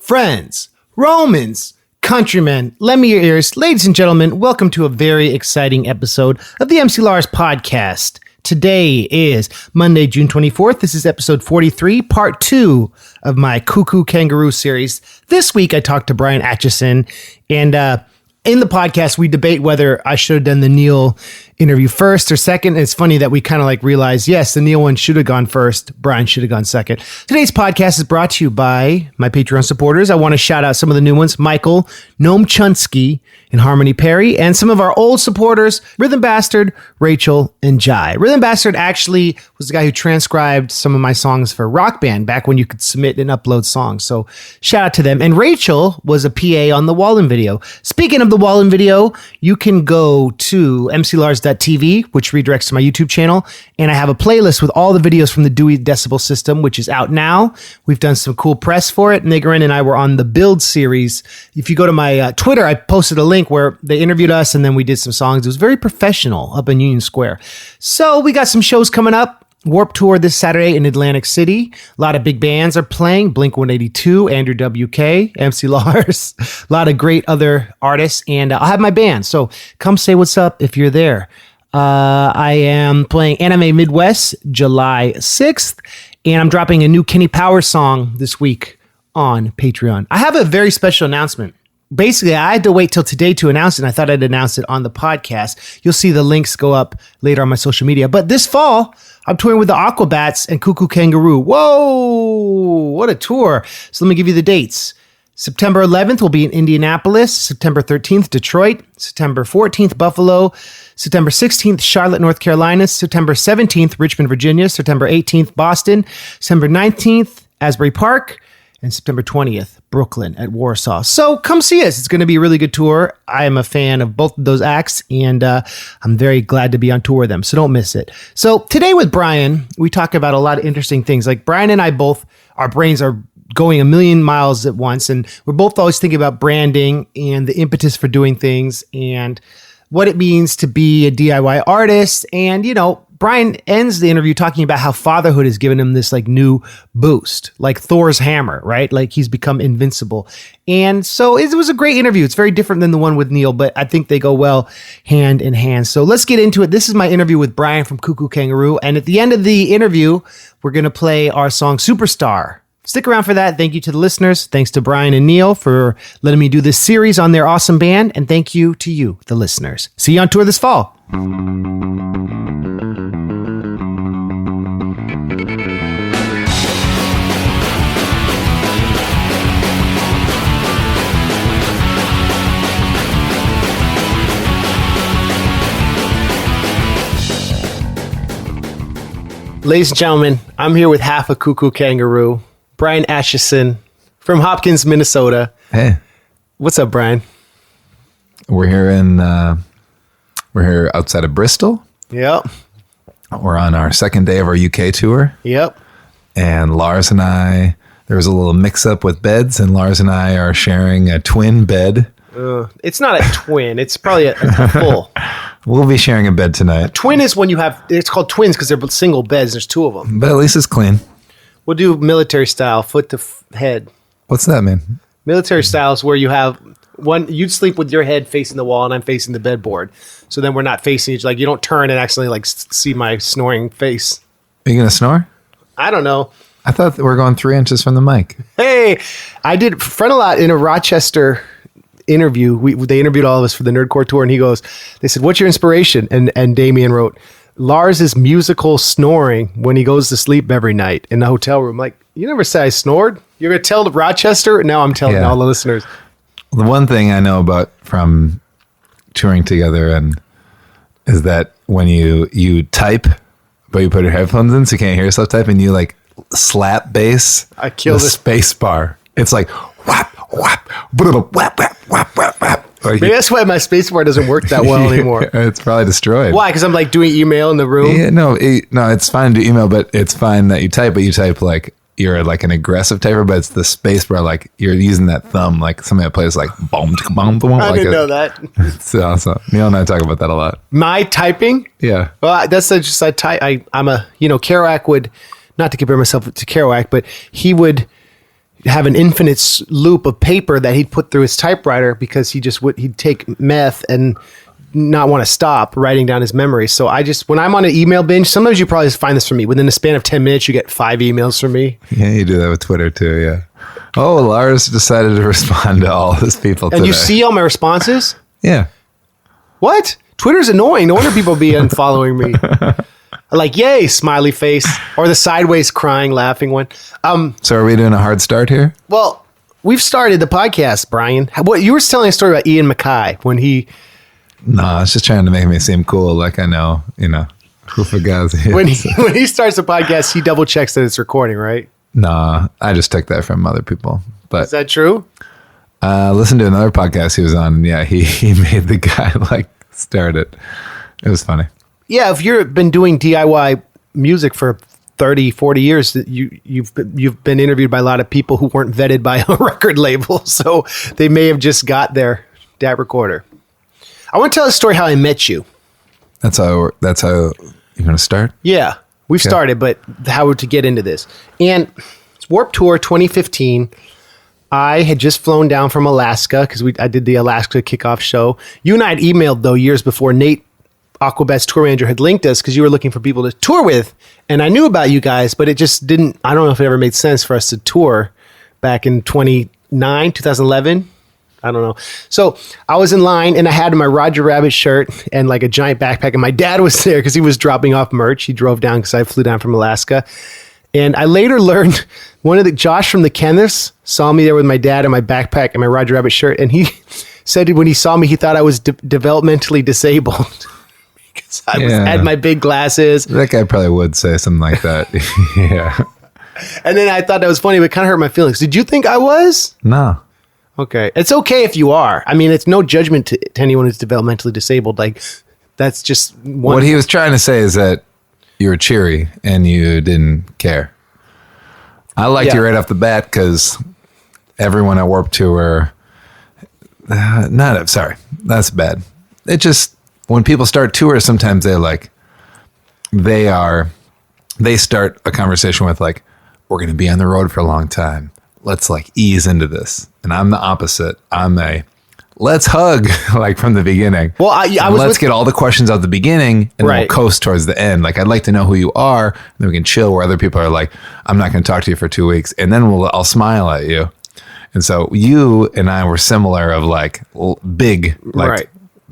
friends, Romans, countrymen, lend me your ears. Ladies and gentlemen, welcome to a very exciting episode of the MC Lars podcast. Today is Monday, June 24th. This is episode 43, part 2 of my Koo Koo Kanga Roo series. This week, I talked to Bryan Atchison, and in the podcast, we debate whether I should have done the Neil interview first or second. And it's funny that we kind of realized, yes, the Neil one should have gone first. Bryan should have gone second. Today's podcast is brought to you by my Patreon supporters. I want to shout out some of the new ones, Michael, Noam Chomsky, and Harmony Perry, and some of our old supporters, Rhythm Bastard, Rachel, and Jai. Rhythm Bastard actually was the guy who transcribed some of my songs for Rock Band back when you could submit and upload songs. So shout out to them. And Rachel was a PA on the Wallen video. Speaking of the Wallen video, you can go to mclars.tv, which redirects to my YouTube channel. And I have a playlist with all the videos from the Dewey Decibel System, which is out now. We've done some cool press for it. Nigarin and I were on the Build series. If you go to my Twitter, I posted a link where they interviewed us and then we did some songs. It was very professional up in Union Square. So we got some shows coming up. Warped Tour this Saturday in Atlantic City. A lot of big bands are playing. Blink-182, Andrew WK, MC Lars. A lot of great other artists. And I'll have my band. So come say what's up if you're there. I am playing Anime Midwest July 6th. And I'm dropping a new Kenny Powers song this week on Patreon. I have a very special announcement. Basically, I had to wait till today to announce it, and I thought I'd announce it on the podcast. You'll see the links go up later on my social media. But this fall, I'm touring with the Aquabats and Koo Koo Kanga Roo. Whoa, what a tour. So let me give you the dates. September 11th will be in Indianapolis. September 13th, Detroit. September 14th, Buffalo. September 16th, Charlotte, North Carolina. September 17th, Richmond, Virginia. September 18th, Boston. September 19th, Asbury Park. And September 20th, Brooklyn at Warsaw. So come see us. It's going to be a really good tour. I am a fan of both of those acts, and I'm very glad to be on tour with them, so don't miss it. So today with Bryan, we talk about a lot of interesting things. Like Bryan and I both, our brains are going a million miles at once, and we're both always thinking about branding and the impetus for doing things and what it means to be a DIY artist. And, you know, Bryan ends the interview talking about how fatherhood has given him this new boost, like Thor's hammer, right? Like he's become invincible. And so it was a great interview. It's very different than the one with Neil, but I think they go well hand in hand. So let's get into it. This is my interview with Bryan from Koo Koo Kanga Roo. And at the end of the interview, we're going to play our song Superstar. Stick around for that. Thank you to the listeners. Thanks to Bryan and Neil for letting me do this series on their awesome band. And thank you to you, the listeners. See you on tour this fall. Ladies and gentlemen, I'm here with half of Koo Koo Kanga Roo, Bryan Atchison from Hopkins, Minnesota. Hey, what's up, Bryan? We're here outside of Bristol. Yep. We're on our second day of our UK tour. Yep. And Lars and I, there was a little mix-up with beds, and Lars and I are sharing a twin bed. It's not a twin. It's probably a full. We'll be sharing a bed tonight. A twin is when you have, it's called twins because they're single beds. There's two of them. But at least it's clean. We'll do military style, foot to head. What's that mean? Military style is where you have one, you'd sleep with your head facing the wall and I'm facing the bedboard. So then we're not facing each, you don't turn and accidentally see my snoring face. Are you going to snore? I don't know. I thought that we're going 3 inches from the mic. Hey, I did Frontalot in a Rochester interview. They interviewed all of us for the Nerdcore tour, and they said, what's your inspiration? And Damien wrote, Lars' musical snoring when he goes to sleep every night in the hotel room. Like, you never say I snored? You're going to tell Rochester? Now I'm telling all the listeners. The one thing I know about from touring together and is that when you type, but you put your headphones in so you can't hear yourself type, and you slap bass, I kill the space bar. It's like whap, whap, whap, whap, whap, whap, whap. Maybe that's why my spacebar doesn't work that well anymore. It's probably destroyed. Why? Because I'm doing email in the room? Yeah, no, it's fine to do email, but it's fine that you type, but you type you're an aggressive typer, but it's the space bar, you're using that thumb, somebody that plays boom, boom, boom. I didn't know that. It's awesome. Neil and I talk about that a lot. My typing? Yeah. Well, that's just, I'm a, Kerouac would, not to compare myself to Kerouac, but he would have an infinite loop of paper that he'd put through his typewriter because he'd take meth and not want to stop writing down his memories. So when I'm on an email binge, sometimes you probably find this from me. Within the span of 10 minutes, you get 5 emails from me. Yeah, you do that with Twitter too, yeah. Oh, Lars decided to respond to all his people today. And you see all my responses? Yeah. What? Twitter's annoying. No wonder people be unfollowing me. Like, yay, smiley face. Or the sideways crying, laughing one. So are we doing a hard start here? Well, we've started the podcast, Brian. What you were telling a story about Ian MacKay when he... No, it's just trying to make me seem cool, like I know, who forgot. When he starts the podcast, he double checks that it's recording, right? No, I just took that from other people. But is that true? Listen to another podcast he was on. Yeah, he made the guy start it. It was funny. Yeah, if you've been doing DIY music for 30, 40 years, you've been interviewed by a lot of people who weren't vetted by a record label, so they may have just got their DAT recorder. I want to tell a story how I met you. That's how you're going to start? Yeah, we've started, but how to get into this. And it's Warped Tour 2015. I had just flown down from Alaska because I did the Alaska kickoff show. You and I had emailed, though, years before. Nate, Aquabet's tour manager, had linked us because you were looking for people to tour with. And I knew about you guys, but it just didn't, I don't know if it ever made sense for us to tour back in 2011. I don't know. So I was in line and I had my Roger Rabbit shirt and like a giant backpack. And my dad was there because he was dropping off merch. He drove down because I flew down from Alaska. And I later learned Josh from the Kenneths saw me there with my dad and my backpack and my Roger Rabbit shirt. And he said when he saw me, he thought I was developmentally disabled because I had my big glasses. That guy probably would say something like that. Yeah. And then I thought that was funny, but it kind of hurt my feelings. Did you think I was? No. Okay. It's okay if you are. I mean, it's no judgment to anyone who's developmentally disabled. Like, that's just one. What he was trying to say is that you were cheery and you didn't care. I liked you right off the bat because everyone at Warped Tour, sorry, that's bad. It just, when people start tours, sometimes they start a conversation with like, we're going to be on the road for a long time. Let's ease into this. And I'm the opposite. Let's hug from the beginning. Well, let's get all the questions out the beginning and then we'll coast towards the end. I'd like to know who you are, and then we can chill where other people are like, I'm not going to talk to you for 2 weeks. And then I'll smile at you. And so you and I were similar of big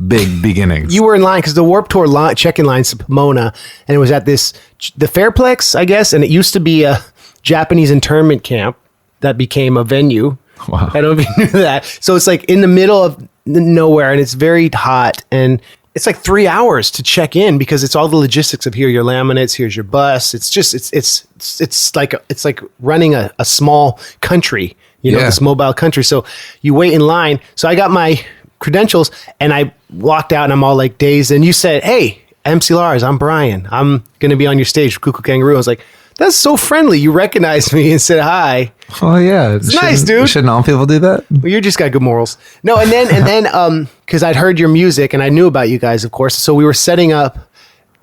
beginnings. You were in line because the Warped Tour check-in line's Pomona, and it was at the Fairplex, I guess. And it used to be a Japanese internment camp that became a venue. Wow. I don't know if you knew that. So it's in the middle of nowhere and it's very hot and it's 3 hours to check in because it's all the logistics of here are your laminates, here's your bus. It's just, it's like running a small country, this mobile country. So you wait in line. So I got my credentials and I walked out and I'm all dazed. And you said, hey, MC Lars, I'm Brian. I'm going to be on your stage for Koo Koo Kanga Roo. I was like, that's so friendly. You recognized me and said hi. Oh yeah, it's nice, dude. Shouldn't all people do that? Well, you just got good morals. No, and then because I'd heard your music and I knew about you guys, of course. So we were setting up.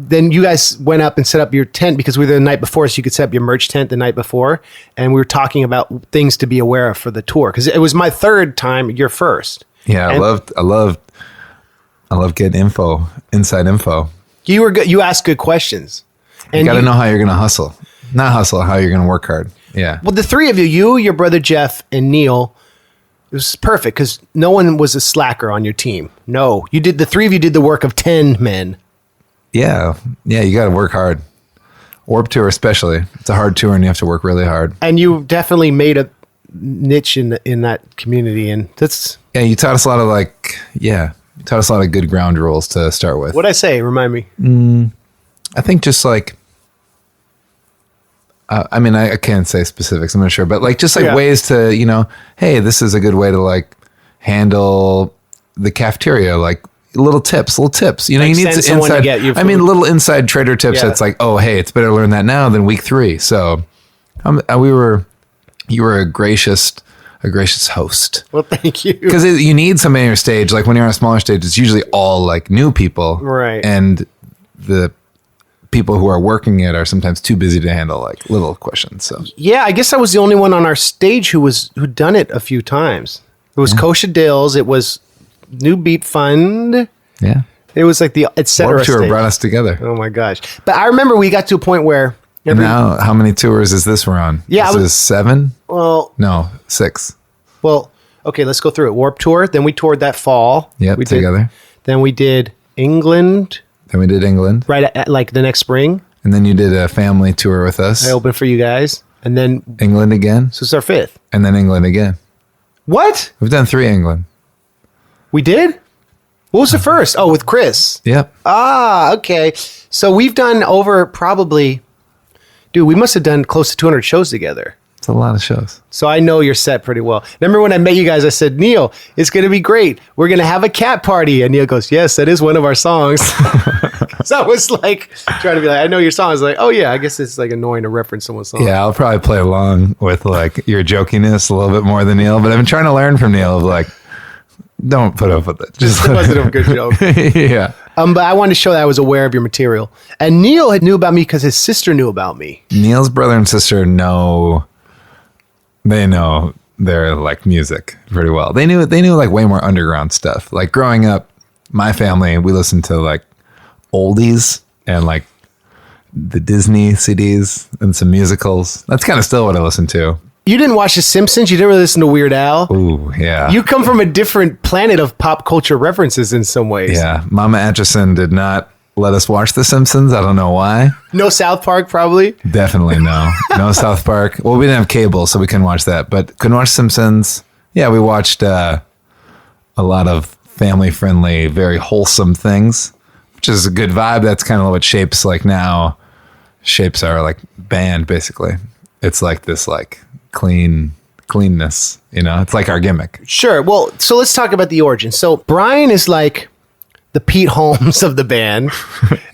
Then you guys went up and set up your tent because we were there the night before, so you could set up your merch tent the night before. And we were talking about things to be aware of for the tour because it was my third time. Your first. Yeah, I love getting inside info. You were good. You asked good questions. And you got to know how you're going to hustle. Not hustle, how you're going to work hard. Yeah. Well, the three of you, your brother Jeff, and Neil, it was perfect because no one was a slacker on your team. No, the three of you did the work of 10 men. Yeah. Yeah, you got to work hard. Warped Tour especially. It's a hard tour and you have to work really hard. And you definitely made a niche in that community. And that's... Yeah, you taught us a lot of you taught us a lot of good ground rules to start with. What'd I say? Remind me. I think just I can't say specifics, I'm not sure, but ways to, hey, this is a good way to handle the cafeteria, little tips. You need to inside, get you little inside trader tips. Yeah. That's oh, hey, it's better to learn that now than week 3. So you were a gracious host. Well, thank you. Because you need somebody on your stage. When you're on a smaller stage, it's usually all new people. Right. And the people who are working it are sometimes too busy to handle like little questions. So Yeah, I guess I was the only one on our stage who'd done it a few times. It was Kosha Dills. It was New Beat Fund. yeah, It was like the etc. Warped Tour stage. brought us together. Oh my gosh! But I remember we got to a point where Now, how many tours is this we're on? Yeah, this is 7. well, No, 6. okay, let's go through it. Warped Tour. Then we toured that fall. Yep, we together. Then we did England Then we did England, right at like the next spring. and then you did a family tour with us. I opened for you guys, and then England again, so it's our 5th. and then England again. What We've done 3 England. we did? What was the first? Oh, with Chris. Yep. Ah, okay. So we've done over probably, dude, we must have done close to 200 shows together. It's a lot of shows. So I know your set pretty well. Remember when I met you guys, I said, Neil, it's going to be great. We're going to have a cat party. And Neil goes, yes, that is one of our songs. So I was like, trying to be like, I know your song. I was like, oh yeah, I guess it's like annoying to reference someone's song. Yeah, I'll probably play along with like your jokiness a little bit more than Neil, but I've been trying to learn from Neil of like, don't put up with it. Just It wasn't a good joke. yeah. But I wanted to show that I was aware of your material. And Neil had knew about me because his sister knew about me. Neil's brother and sister know their like music pretty well. They knew like way more underground stuff. Like growing up, my family, we listened to like oldies and like the Disney CDs and some musicals. That's kind of still what I listen to. You didn't watch The Simpsons. You didn't really listen to Weird Al. Ooh, yeah. You come from a different planet of pop culture references in some ways. Yeah. Mama Atchison did not let us watch The Simpsons. I don't know why. No South Park, probably. Definitely no. No South Park. Well, we didn't have cable, so we couldn't watch that. But couldn't watch Simpsons. Yeah, we watched a lot of family-friendly, very wholesome things, which is a good vibe. That's kind of what shapes our like band, basically. It's like this like cleanness, you know? It's like our gimmick. Sure. Well, so let's talk about the origin. So Bryan is like the Pete Holmes of the band.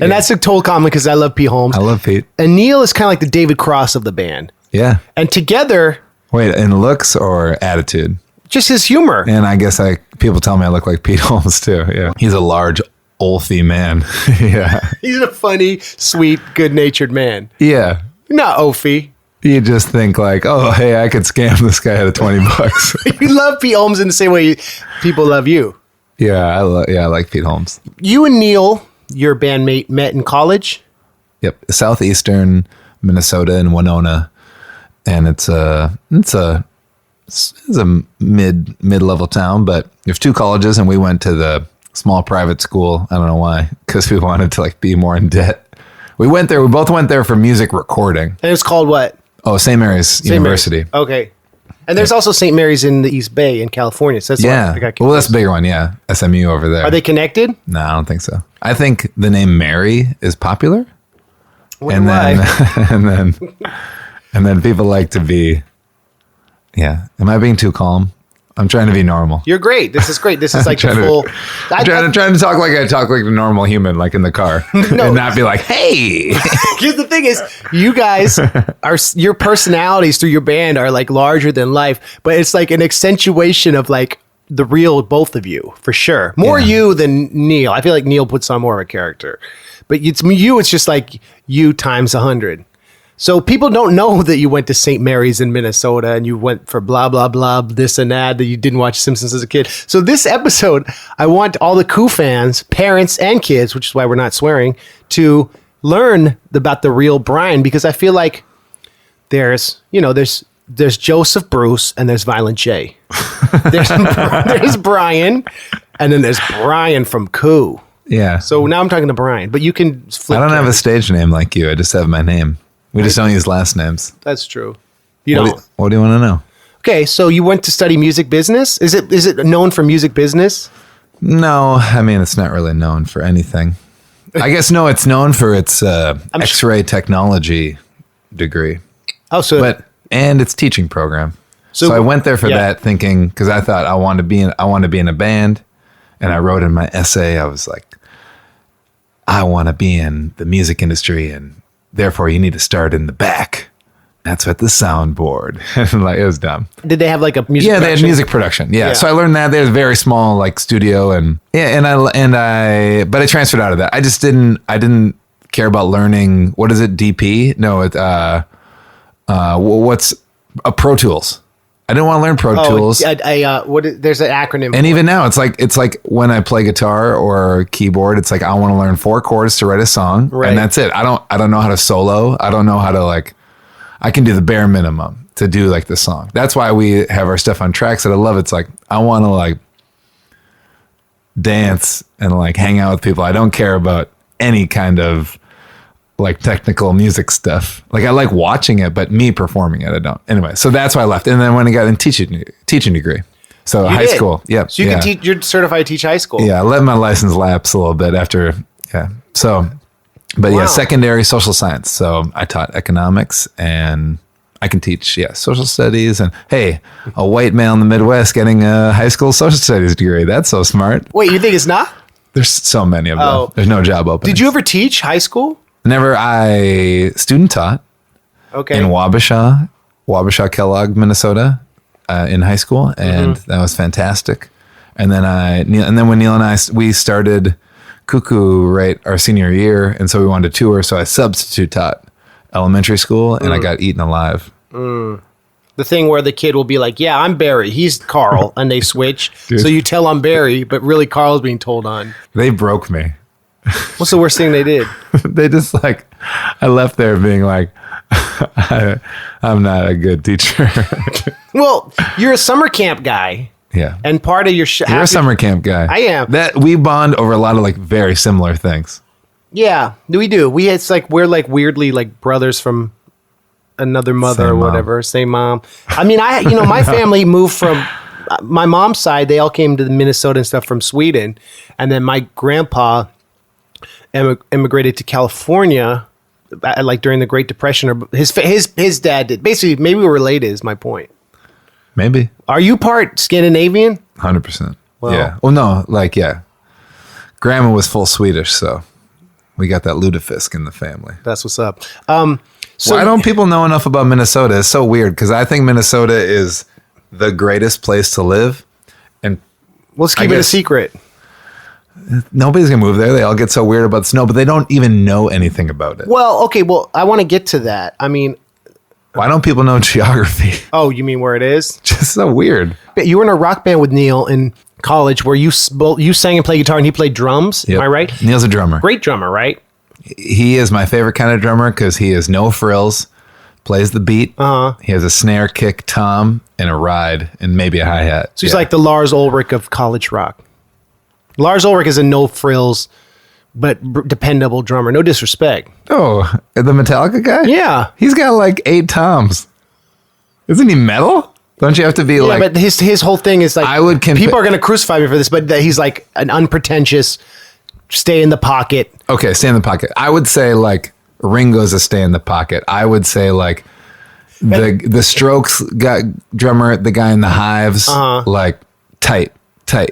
And that's a total compliment because I love Pete Holmes. I love Pete. And Neil is kind of like the David Cross of the band. Yeah. And together, Wait, in looks or attitude? just his humor. And I guess people tell me I look like Pete Holmes too. Yeah. He's a large, Olfy man. Yeah. He's a funny, sweet, good-natured man. Yeah. Not Ophi. You just think like, oh, hey, I could scam this guy out of $20. You love Pete Holmes in the same way people love you. Yeah, I like Pete Holmes. You and Neil, your bandmate, met in college. Yep, southeastern Minnesota in Winona, and it's a mid-level town, but there's 2 colleges, and we went to the small private school. I don't know why, because we wanted to like be more in debt. We both went there for music recording. And it's called what? Oh, St. Mary's University. Mary's. Okay. And there's also St. Mary's in the East Bay in California. So that's Well, that's a bigger one. Yeah, SMU over there. Are they connected? No, I don't think so. I think the name Mary is popular. And then, and then people like to be. Yeah, am I being too calm? I'm trying to be normal. You're great. This is great. This is like the full. I'm trying to talk like I talk like a normal human, like in the car, and not be like, "Hey." Because the thing is, you guys your personalities through your band are like larger than life, but it's like an accentuation of like the real both of you for sure. More you than Neil. I feel like Neil puts on more of a character, but it's just like you times 100. So people don't know that you went to St. Mary's in Minnesota and you went for blah, blah, blah, this and that you didn't watch Simpsons as a kid. So this episode, I want all the Koo fans, parents and kids, which is why we're not swearing, to learn about the real Bryan, because I feel like there's Joseph Bruce and there's Violent J. There's Bryan, and then there's Bryan from Koo. Yeah. So now I'm talking to Bryan, but you can flip. I don't have a stage name like you. I just have my name. We just don't use last names. That's true. What do you want to know? Okay, so you went to study music business? Is it known for music business? No, I mean, it's not really known for anything. I guess, no, it's known for its X-ray technology degree. Oh, and its teaching program. So I went there for that thinking, because I thought I want to be in a band. And I wrote in my essay, I was like, I want to be in the music industry, and therefore you need to start in the back. That's what the soundboard. Like, it was dumb. Did they have like a music? Yeah, they had music production. Yeah. So I learned that. There's a very small like studio, but I transferred out of that. I didn't care about learning. What is it? DP? No, what's Pro Tools? I didn't want to learn Pro Tools. There's an acronym. And even now, it's like when I play guitar or keyboard, it's like I want to learn 4 chords to write a song, and that's it. I don't know how to solo. I don't know how to I can do the bare minimum to do like the song. That's why we have our stuff on tracks that I love. It's like I want to dance and hang out with people. I don't care about any kind of technical music stuff. I like watching it, but me performing it, I don't. Anyway, so that's why I left. And then when I got in teaching degree. So high school. Yep. So you can teach, you're certified to teach high school. Yeah. I let my license lapse a little bit after. Yeah. So, but wow. Secondary social science. So I taught economics and I can teach, social studies. And hey, a white male in the Midwest getting a high school social studies degree. That's so smart. Wait, you think it's not? There's so many of them. There's no job open. Did you ever teach high school? Never. I student taught. Okay. In Wabasha, Kellogg, Minnesota, in high school, and that was fantastic. And then when Neil and we started Koo Koo right our senior year, and so we wanted to tour. So I substitute taught elementary school, and I got eaten alive. The thing where the kid will be like, "Yeah, I'm Barry. He's Carl," and they switch. Dude. So you tell I'm Barry, but really Carl's being told on. They broke me. What's the worst thing they did? They just I left there being like, I'm not a good teacher. Well, you're a summer camp guy. Yeah. And part of your you're a summer camp guy. I am. That we bond over a lot of very similar things. Yeah, we do. We're weirdly brothers from another mother Same or whatever. Same mom. I mean, my family moved from my mom's side. They all came to Minnesota and stuff from Sweden. And then my grandpa immigrated to California during the Great Depression, or his dad did. Basically, maybe we're related is my point. Maybe. Are you part Scandinavian? 100%. Well, yeah. Well, no, grandma was full Swedish, so we got that lutefisk in the family. That's what's up. So why don't people know enough about Minnesota? It's so weird because I think Minnesota is the greatest place to live. And let's keep it a secret. Nobody's gonna move there. They all get so weird about snow, but they don't even know anything about it. Well, okay. Well, I want to get to that. I mean, why don't people know geography? Oh, you mean where it is? Just so weird. You were in a rock band with Neil in college where you sang and played guitar and he played drums. Yep. Am I right? Neil's a drummer. Great drummer, right? He is my favorite kind of drummer because he has no frills, plays the beat. He has a snare, kick, tom, and a ride, and maybe a hi-hat. So he's like the Lars Ulrich of college rock. Lars Ulrich is a no frills, but dependable drummer. No disrespect. Oh, the Metallica guy? Yeah. He's got 8 toms. Isn't he metal? Don't you have to be Yeah, but his whole thing is people are going to crucify me for this, but he's an unpretentious, stay in the pocket. Okay, stay in the pocket. I would say Ringo's a stay in the pocket. I would say the Strokes drummer, the guy in the Hives, tight.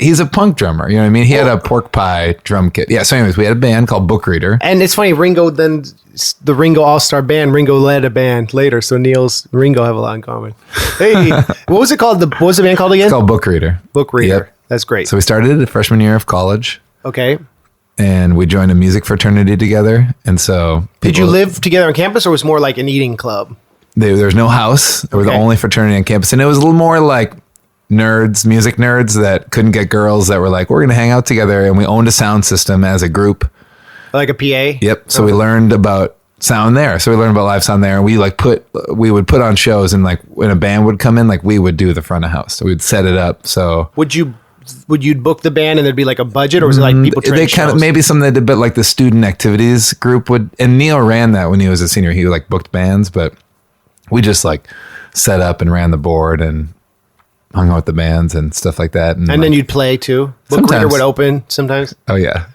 He's a punk drummer. You know what I mean? He had a pork pie drum kit. Yeah. So anyways, we had a band called Book Reader. And it's funny, Ringo, then the Ringo All-Star Band, Ringo led a band later. So Neil's Ringo have a lot in common. Hey, what was it called? What was the band called again? It's called Book Reader. Book Reader. Yep. That's great. So we started it freshman year of college. Okay. And we joined a music fraternity together. And so did you live together on campus or was it more like an eating club? There's no house. We were the only fraternity on campus. And it was a little more music nerds that couldn't get girls that were we're going to hang out together. And we owned a sound system as a group. Like a PA? Yep. So we learned about sound there. So we learned about live sound there. And we would put on shows and when a band would come in, we would do the front of house. So we'd set it up. So would you book the band and there'd be a budget or was it people they kind of maybe something they did, but the student activities group would, and Neil ran that when he was a senior. He booked bands, but we just set up and ran the board and hung out with the bands and stuff like that. And then you'd play too? Book Reader would open sometimes? Oh, yeah.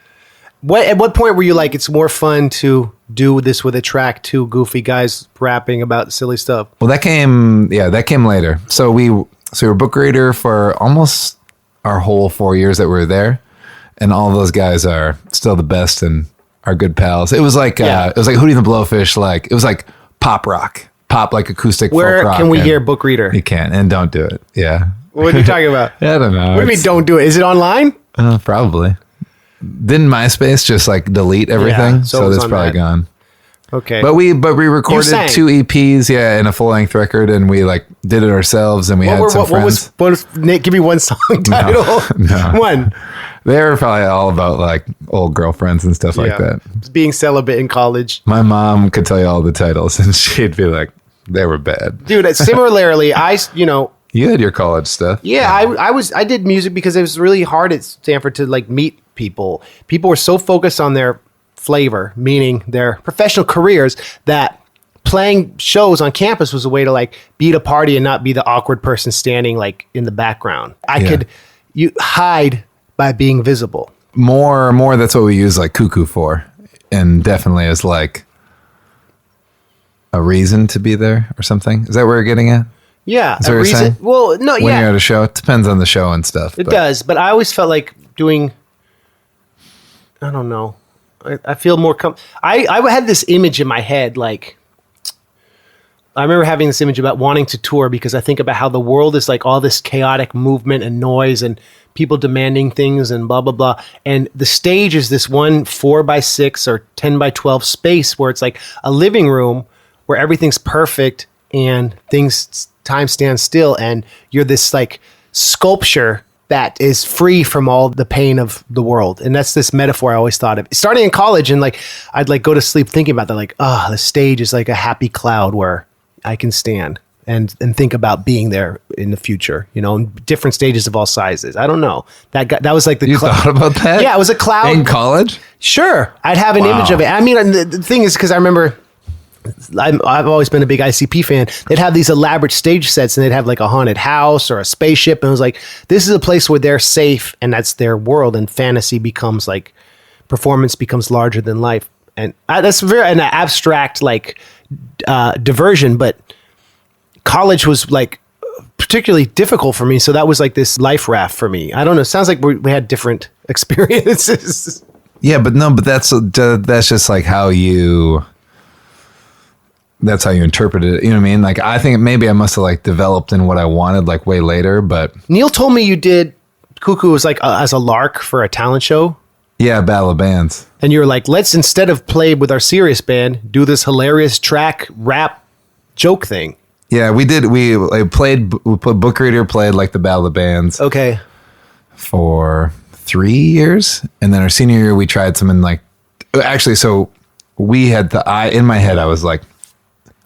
At what point were you it's more fun to do this with a track, 2 goofy guys rapping about silly stuff? Well, that came later. So we were Book Reader for almost our whole 4 years that we were there. And all those guys are still the best and are good pals. It was it was Hootie and the Blowfish. It was pop rock. Pop acoustic folk rock. Where can we hear Book Reader? You can't, and don't do it. Yeah. What are you talking about? I don't know. What do you mean don't do it? Is it online? Probably. didn't MySpace just like delete everything? Yeah, so it so was that's on probably that. gone. Okay. But we recorded sang. 2 EPs, yeah, and a full length record, and we like did it ourselves, and we had some friends. What was Nick? Give me one song title. No. One. They were probably all about like old girlfriends and stuff like that. Being celibate in college. My mom could tell you all the titles, and she'd be like, "They were bad." Dude, similarly, You had your college stuff. Yeah, I did music because it was really hard at Stanford to like meet people. People were so focused on their flavor, meaning their professional careers, that playing shows on campus was a way to like be at a party and not be the awkward person standing like in the background. You hide by being visible. More that's what we use like Koo Koo for, and definitely as like a reason to be there or something. Is that where you're getting at? Yeah, Is that a what you're reason. saying? Well, no, When yeah, you're at a show, it depends on the show and stuff. it does. But I always felt like doing. I don't know. I feel more. I had this image in my head, like I remember having this image about wanting to tour because I think about how the world is like all this chaotic movement and noise and people demanding things and blah blah blah. And the stage is this one 4x6 or 10x12 space where it's like a living room where everything's perfect and time stands still, and you're this like sculpture that is free from all the pain of the world. And that's this metaphor I always thought of. Starting in college, and like I'd like go to sleep thinking about that, like, the stage is like a happy cloud where I can stand and think about being there in the future, different stages of all sizes. I don't know. That was like the You thought about that? Yeah, it was a cloud. In college? Sure. I'd have an image of it. I mean, the thing is, because I remember I've always been a big ICP fan. They'd have these elaborate stage sets, and they'd have like a haunted house or a spaceship. And it was like, this is a place where they're safe, and that's their world. And fantasy becomes like, performance becomes larger than life. And that's an abstract like diversion. But college was like particularly difficult for me. So that was like this life raft for me. I don't know. It sounds like we had different experiences. Yeah, but that's just like how you. That's how you interpret it. You know what I mean? Like, I think maybe I must have like developed in what I wanted like way later, but Neil told me you did Koo Koo was like as a lark for a talent show. yeah, Battle of Bands. And you were like, let's, instead of play with our serious band, do this hilarious track rap joke thing. Yeah, we did. We Book Reader played like the Battle of Bands Okay. for 3 years. And then our senior year, we tried some in like, actually, so we had in my head, I was like,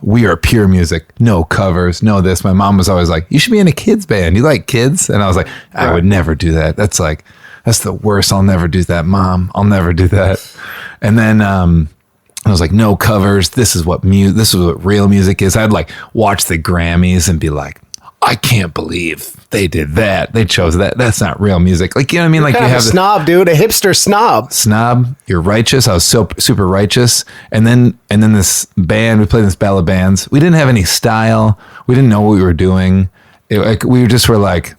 we are pure music, no covers, no this. My mom was always like, you should be in a kids band. You like kids? And I was like, I would never do that. That's the worst. I'll never do that, Mom. I'll never do that. And then I was like, no covers. This is what real music is. I'd like watch the Grammys and be like, I can't believe they did that. They chose that. That's not real music. Like, you know what I mean? Like, You have a snob, dude, a hipster snob. Snob, you're righteous. I was so super righteous. And then this band, we played this Battle of Bands. We didn't have any style. We didn't know what we were doing. We just were like,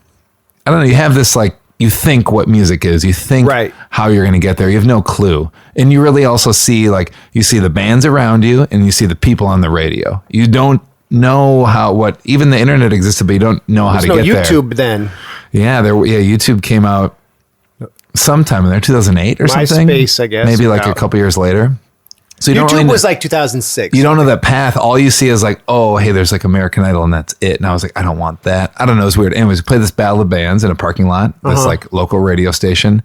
I don't know. You have this like, you think what music is. You think how you're going to get there. You have no clue. And you really also see you see the bands around you and you see the people on the radio. You don't know even the internet existed, but you don't know how to get there. There's no YouTube then. Yeah, YouTube came out sometime in there, 2008 or something. MySpace, I guess. Maybe like a couple years later. So you YouTube was like 2006. You don't know that path. All you see is like, oh, hey, there's like American Idol and that's it. And I was like, I don't want that. I don't know. It's weird. Anyways, we played this Battle of Bands in a parking lot, this like local radio station.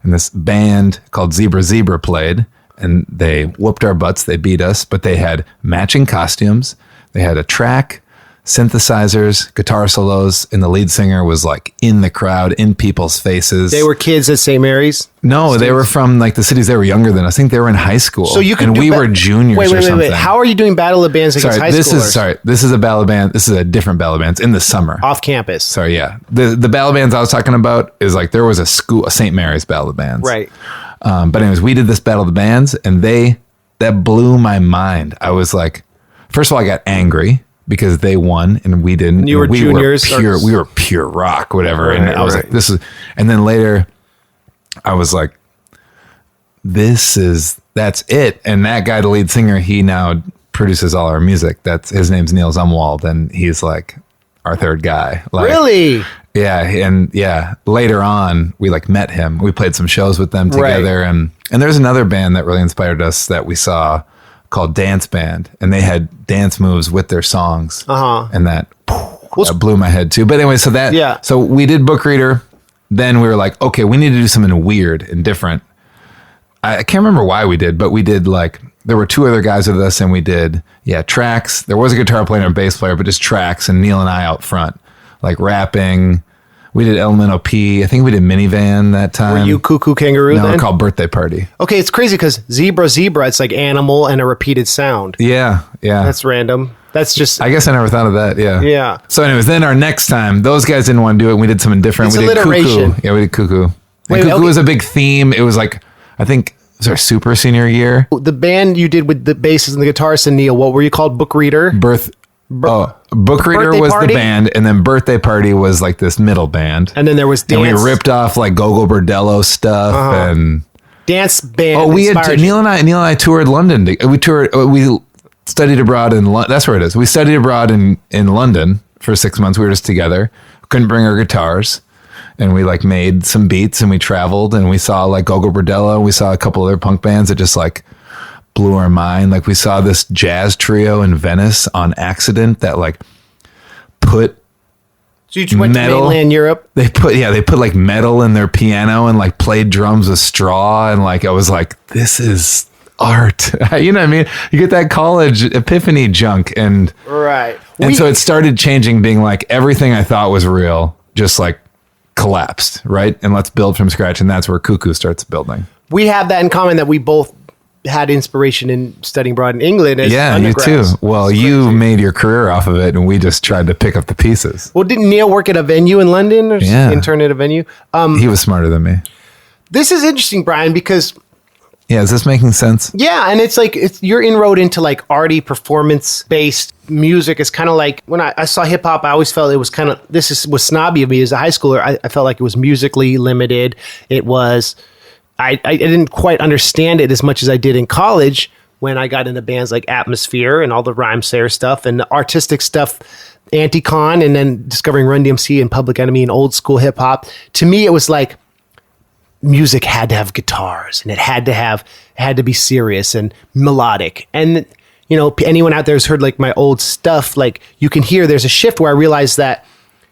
And this band called Zebra played, and they whooped our butts. They beat us, but they had matching costumes. They had a track, synthesizers, guitar solos, and the lead singer was like in the crowd, in people's faces. They were kids at St. Mary's? No, they were from like the cities. They were younger than us. I think they were in high school. So you could and we were juniors or something. Wait. How are you doing Battle of Bands against high schoolers? This is a Battle of Bands. This is a different Battle of Bands in the summer. Off campus. Sorry, yeah. The Battle of Bands I was talking about is like there was a St. Mary's Battle of Bands. Right. But anyways, we did this Battle of the Bands, and that blew my mind. I was like, first of all, I got angry because they won and we didn't. You were juniors. We were pure rock, whatever. Right, and I was like, this is. And then later, I was like, that's it. And that guy, the lead singer, he now produces all our music. His name's Neil Zumwalt, and he's like our third guy. Like, really? Yeah, and later on we like met him. We played some shows with them together, and there's another band that really inspired us that we saw called Dance Band, and they had dance moves with their songs, and that blew my head too. But anyway, so we did Book Reader. Then we were like, okay, we need to do something weird and different. I can't remember why we did, but we did like, there were two other guys with us, and we did tracks. There was a guitar player and a bass player, but just tracks, and Neil and I out front, like rapping. We did Elemental P. I think we did Minivan that time. Were you Koo Koo Kanga Roo then? No, we're called Birthday Party. Okay, it's crazy because zebra, it's like animal and a repeated sound. Yeah. That's random. That's just... I guess I never thought of that, Yeah. So anyways, then our next time, those guys didn't want to do it. We did something different. It's we did alliteration. Cuckoo. Yeah, we did Cuckoo. And Cuckoo was a big theme. It was like, I think it was our super senior year. The band you did with the bassist and the guitarist and Neil, what were you called? Book Reader? Book Reader was Party? the band, and then Birthday Party was like this middle band. And then there was Dance. And we ripped off like Gogo Bordello stuff and Dance Band. Oh, Neil and I toured London. We studied abroad in London. That's where it is. We studied abroad in London for 6 months. We were just together. Couldn't bring our guitars. And we like made some beats, and we traveled, and we saw like Gogo Bordello. We saw a couple other punk bands that just like blew our mind. Like we saw this jazz trio in Venice on accident that like put So you went metal, to mainland Europe? They put like metal in their piano and like played drums with straw, and like I was like, this is art. You know what I mean? You get that college epiphany junk, and right. And so it started changing, being like everything I thought was real just like collapsed, right? And let's build from scratch, and that's where Cuckoo starts building. We have that in common, that we both had inspiration in studying abroad in England as undergrads. You too. Well, you made your career off of it, and we just tried to pick up the pieces. Well, didn't Neil work at a venue in London, or intern at a venue? He was smarter than me. This is interesting, Bryan, because... Yeah, is this making sense? Yeah, and it's like your inroad into like arty, performance-based music is kind of like, when I saw hip-hop, I always felt it was kind of, was snobby of me as a high schooler. I felt like it was musically limited. It was... I didn't quite understand it as much as I did in college when I got into bands like Atmosphere and all the Rhymesayers stuff and the artistic stuff, Anti-Con, and then discovering Run DMC and Public Enemy and old school hip hop. To me, it was like music had to have guitars, and it had to be serious and melodic. And you know, anyone out there who's heard like my old stuff, like you can hear there's a shift where I realized that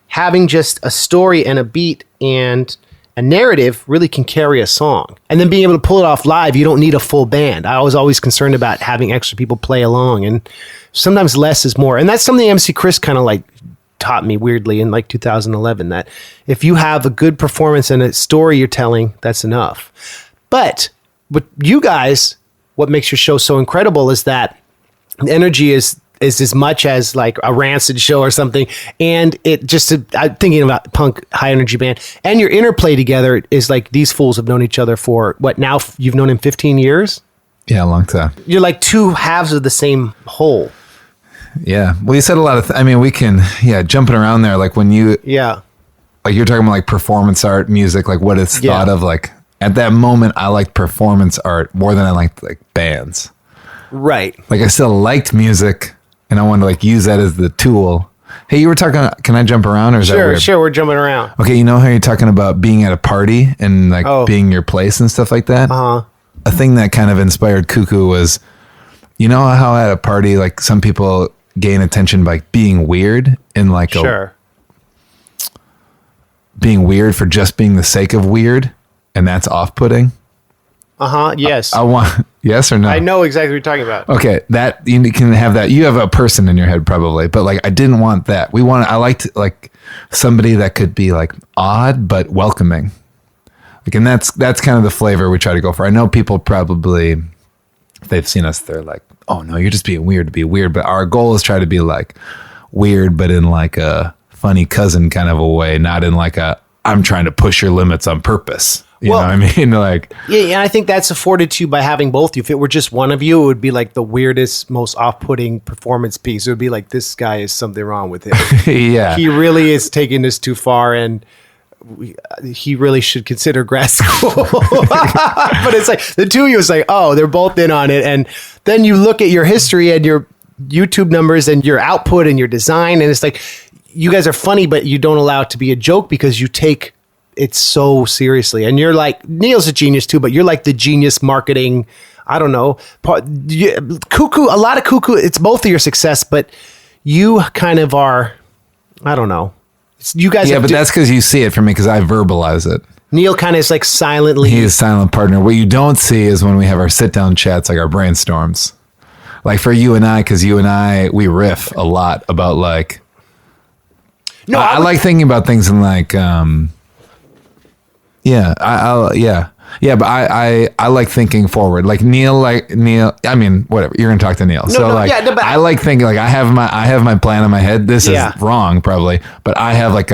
having just a story and a beat and a narrative really can carry a song. And then being able to pull it off live, you don't need a full band. I was always concerned about having extra people play along, and sometimes less is more. And that's something MC Chris kind of like taught me weirdly in like 2011, that if you have a good performance and a story you're telling, that's enough. But with you guys, what makes your show so incredible is that the energy is as much as like a Rancid show or something. And it just, I'm thinking about punk high energy band, and your interplay together is like, these fools have known each other for what now? You've known him 15 years? Yeah, a long time. You're like two halves of the same whole. Yeah. Well, you said a lot of, I mean, we can, jumping around there. Like when you, like you're talking about like performance art, music, like what it's thought of, like at that moment, I liked performance art more than I liked like bands. Right. Like I still liked music, and I wanted to like use that as the tool. Hey, you were talking, can I jump around, or is that weird? Sure, we're jumping around. Okay, you know how you're talking about being at a party and like being your place and stuff like that? Uh-huh. A thing that kind of inspired Cuckoo was, you know how at a party, like some people gain attention by being weird, and like being weird for just being the sake of weird, and that's off-putting? Uh-huh, yes. I want, yes or no? I know exactly what you're talking about. Okay, that you can have that. You have a person in your head probably, but like I didn't want that. I liked like somebody that could be like odd but welcoming. Like, and that's kind of the flavor we try to go for. I know people probably, if they've seen us, they're like, "Oh no, you're just being weird to be weird." But our goal is try to be like weird, but in like a funny cousin kind of a way, not in like a I'm trying to push your limits on purpose. You know what I mean? Like, yeah, and I think that's afforded to you by having both. If it were just one of you, it would be like the weirdest, most off-putting performance piece. It would be like, this guy is something wrong with him. Yeah, he really is taking this too far, and he really should consider grad school. But it's like the two of you is like, oh, they're both in on it, and then you look at your history and your YouTube numbers and your output and your design, and it's like, you guys are funny, but you don't allow it to be a joke because you take it so seriously. And you're like, Neil's a genius too, but you're like the genius marketing. I don't know. Cuckoo, a lot of Cuckoo. It's both of your success, but you kind of are. I don't know. You guys. Yeah, but that's because you see it from me because I verbalize it. Neil kind of is like silently. He's a silent partner. What you don't see is when we have our sit down chats, like our brainstorms. Like for you and I, because you and I, we riff a lot about like. No, I like thinking about things in like. Yeah, but I like thinking forward. Like Neil. I mean, whatever. You're gonna talk to Neil. I like thinking. Like I have my plan in my head. This is wrong, probably, but I have like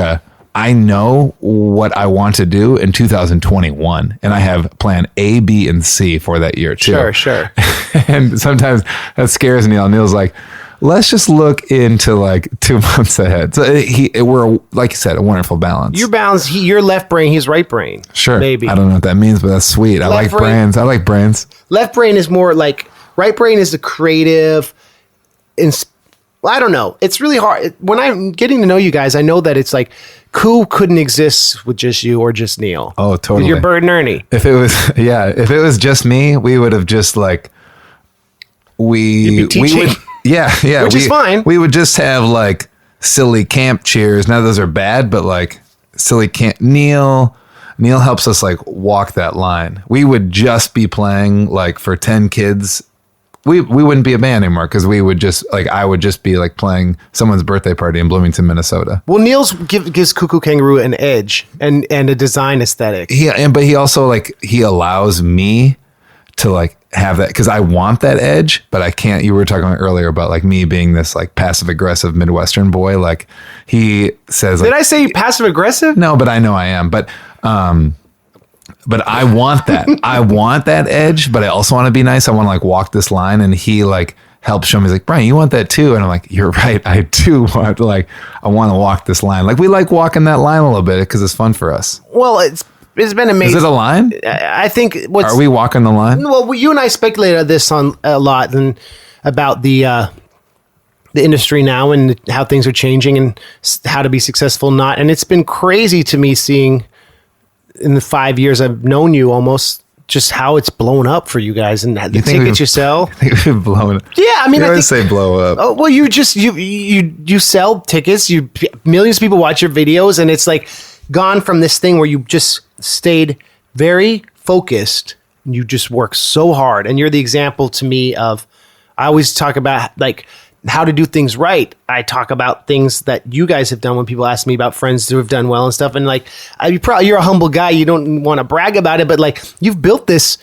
I know what I want to do in 2021, and I have plan A, B, and C for that year too. Sure. And sometimes that scares Neil. Neil's like, let's just look into like 2 months ahead. So we're, like you said, a wonderful balance. You're balanced. You're left brain. He's right brain. Sure. Maybe. I don't know what that means, but that's sweet. I like brains. I like brains. Left brain is more like, right brain is the creative. I don't know. It's really hard. When I'm getting to know you guys, I know that it's like, Koo couldn't exist with just you or just Neil. Oh, totally. With your Bird and Ernie. If it was just me, we would have just like, You'd be teaching. Yeah. Which is fine. We would just have like silly camp cheers. Now those are bad, but like silly camp. Neil helps us like walk that line. We would just be playing like for 10 kids. We wouldn't be a band anymore because we would just like, I would just be like playing someone's birthday party in Bloomington, Minnesota. Well, Neil's gives Koo Koo Kanga Roo an edge and a design aesthetic. But he also like, he allows me to like have that because I want that edge, but I can't. You were talking earlier about like me being this like passive aggressive Midwestern boy. Like he says, did I say passive aggressive? No, but I know I am. But I want that. I want that edge, but I also want to be nice. I want to like walk this line, and he like helps show me. He's like, Bryan, you want that too? And I'm like, you're right. I do want I want to walk this line. Like we like walking that line a little bit because it's fun for us. Well, it's been amazing. Is it a line? I think. Are we walking the line? Well, you and I speculated this on a lot and about the industry now and how things are changing and how to be successful. And it's been crazy to me seeing in the 5 years I've known you almost just how it's blown up for you guys and the tickets you sell. I think we've blown up. Yeah, I mean, I always say blow up. Oh well, you sell tickets. Millions of people watch your videos, and it's like gone from this thing where you just stayed very focused. And you just work so hard, and you're the example to me of. I always talk about like how to do things right. I talk about things that you guys have done when people ask me about friends who have done well and stuff. And like, you're a humble guy. You don't want to brag about it, but like you've built this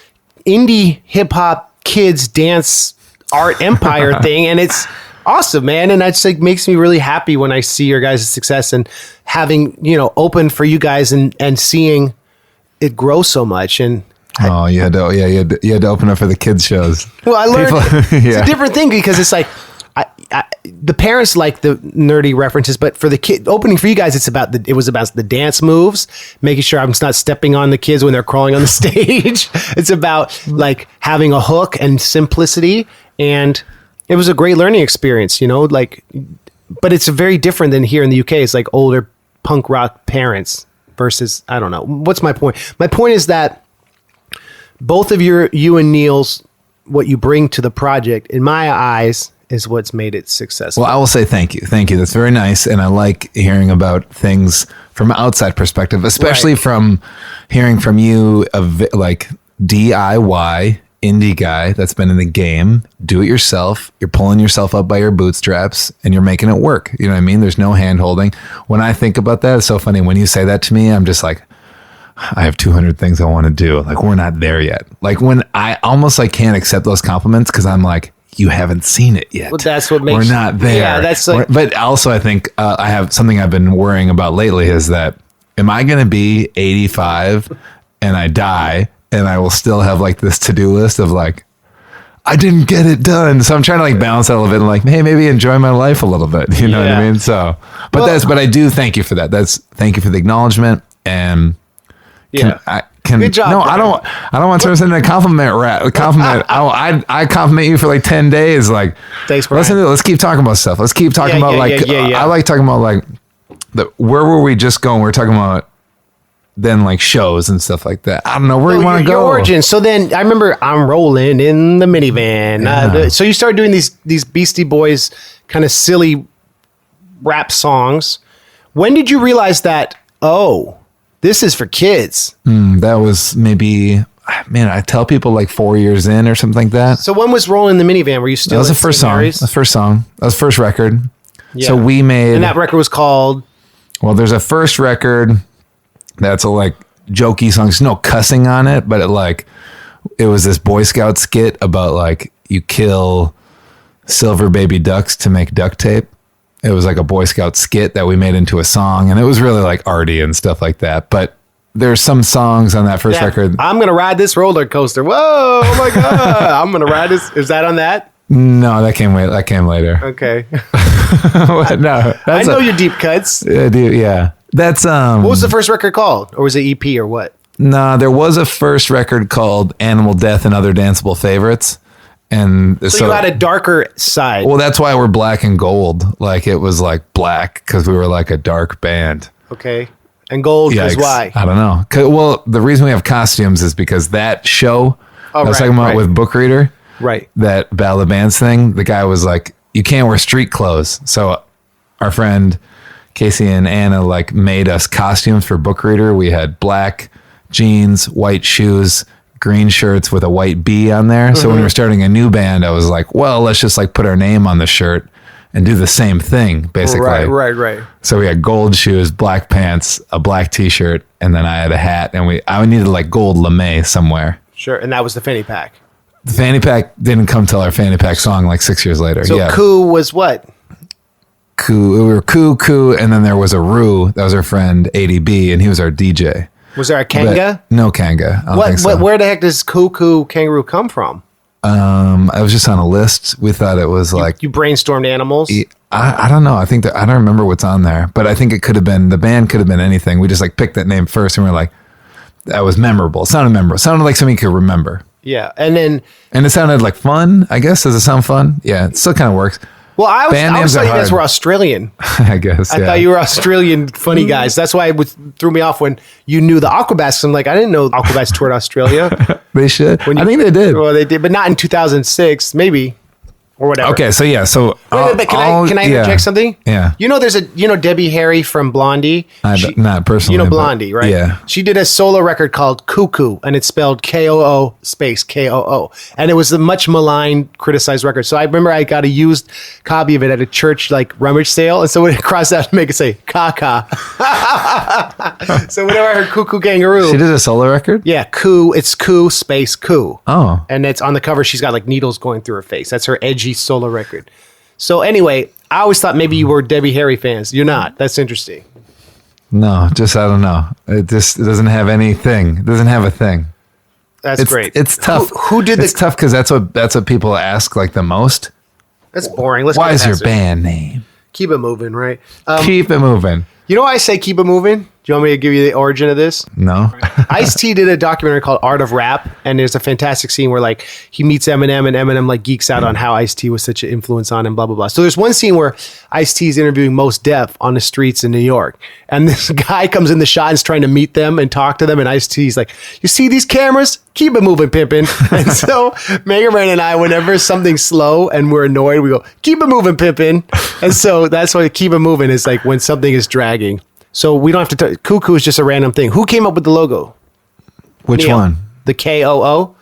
indie hip hop kids dance art empire thing. And it's awesome, man. And that's like makes me really happy when I see your guys' success and having, open for you guys and seeing it grow so much. And you had to open up for the kids shows. Well, I learned it's a different thing because it's like, the parents like the nerdy references, but for the kid opening for you guys, it was about the dance moves, making sure I'm not stepping on the kids when they're crawling on the stage. It's about like having a hook and simplicity. And it was a great learning experience, but it's very different than here in the UK. It's like older punk rock parents versus, I don't know. What's my point? My point is that both of you and Neil's, what you bring to the project, in my eyes, is what's made it successful. Well, I will say thank you. Thank you. That's very nice. And I like hearing about things from an outside perspective, especially from hearing from you, like DIY indie guy that's been in the game, do it yourself. You're pulling yourself up by your bootstraps and you're making it work. You know what I mean? There's no hand holding. When I think about that, it's so funny. When you say that to me, I'm just like, I have 200 things I want to do. Like we're not there yet. Like when I almost like can't accept those compliments because I'm like, you haven't seen it yet. Well, that's what makes we're not there. Yeah, that's like. But also, I think I have something I've been worrying about lately is that am I going to be 85 and I die and I will still have like this to-do list of like I didn't get it done. So I'm trying to like balance that a little bit and like, hey, maybe enjoy my life a little bit. You know what I mean? So, but I do thank you for that. Thank you for the acknowledgement and. Good job. No, Bryan. I don't want to turn this into a compliment. I compliment you for like 10 days. Like, thanks, Bryan. Let's keep talking about stuff. Let's keep talking about I like talking about like where were we just going? We were talking about then like shows and stuff like that. I don't know where you want to go. Your origins. So then I remember I'm rolling in the minivan. Yeah. So you started doing these Beastie Boys kind of silly rap songs. When did you realize that, oh, this is for kids? That was maybe, man, I tell people like 4 years in or something like that. So when was Rolling in the Minivan? Were you still That was the first song. The first song. That was the first record. Yeah. So we made... And that record was called... Well, there's a first record that's a like jokey song. There's no cussing on it, but it was this Boy Scout skit about like you kill silver baby ducks to make duct tape. It was like a Boy Scout skit that we made into a song, and it was really like arty and stuff like that. But there's some songs on that first record. I'm gonna ride this roller coaster. Whoa! Oh my god! I'm gonna ride this. Is that on that? No, that came later. Okay. No, I know your deep cuts. Yeah. That's What was the first record called, or was it EP or what? No, there was a first record called Animal Death and Other Danceable Favorites. And so you had a darker side. Well, that's why we're black and gold. Like it was like black because we were like a dark band. Okay. And gold is why? I don't know. Well, the reason we have costumes is because that show I was talking about with Book Reader, right? That Battle of Bands thing, the guy was like, you can't wear street clothes. So our friend Casey and Anna like made us costumes for Book Reader. We had black jeans, white shoes, green shirts with a white bee on there. Mm-hmm. So when we were starting a new band, I was like, well, let's just like put our name on the shirt and do the same thing, basically. Right. So we had gold shoes, black pants, a black t-shirt, and then I had a hat, and I needed like gold lame somewhere. Sure, and that was the fanny pack. The fanny pack didn't come till our fanny pack song like 6 years later. So Koo was what? Koo, we were Koo, and then there was a Roo. That was our friend ADB, and he was our DJ. Was there a Kanga? But no Kanga. I don't think so. Where the heck does Koo Koo Kanga Roo come from? I was just on a list. We thought it was like you brainstormed animals. I don't know. I think I don't remember what's on there, but I think it could have been the band could have been anything. We just like picked that name first, and we're like, that was memorable. It sounded memorable. It sounded like something you could remember. Yeah, and it sounded like fun. I guess does it sound fun? Yeah, it still kind of works. Well, I was thought you guys were Australian. I guess. I thought you were Australian funny guys. That's why it threw me off when you knew the Aquabats. I'm like, I didn't know Aquabats toured Australia. They should. I think they did. Well, they did, but not in 2006, maybe. Or whatever. Okay, so yeah, so but can I interject something? Yeah. You know, there's Debbie Harry from Blondie. Not personally. You know Blondie, right? Yeah. She did a solo record called Koo Koo, and it's spelled Koo space Koo, and it was a much maligned, criticized record. So I remember I got a used copy of it at a church like rummage sale, and so when it crossed out to make it say Kaka. So whenever I heard Koo Koo Kanga Roo, she did a solo record. Yeah, Koo. It's Koo space Koo. Oh. And it's on the cover. She's got like needles going through her face. That's her edgy solo record. So anyway, I always thought maybe you were Debbie Harry fans. You're not. That's interesting. No, just I don't know. It doesn't have anything. It doesn't have a thing. That's great. It's tough. Who did It's tough because that's what people ask like the most. That's boring. Why is your band name? Keep it moving, right? Keep it moving. You know why I say keep it moving? Do you want me to give you the origin of this? No. Ice-T did a documentary called Art of Rap, and there's a fantastic scene where like he meets Eminem, and Eminem like geeks out on how Ice-T was such an influence on him, blah blah blah. So there's one scene where Ice-T is interviewing Mos Def on the streets in New York, and this guy comes in the shot and is trying to meet them and talk to them, and Ice-T's like, "You see these cameras? Keep it moving, pimpin'." And so Mega Man and I, whenever something's slow and we're annoyed, we go, "Keep it moving, pimpin'." And so that's why keep it moving is like when something is dragging. So we don't have to Koo Koo is just a random thing. Who came up with the logo? Which Neil. one? The KOO?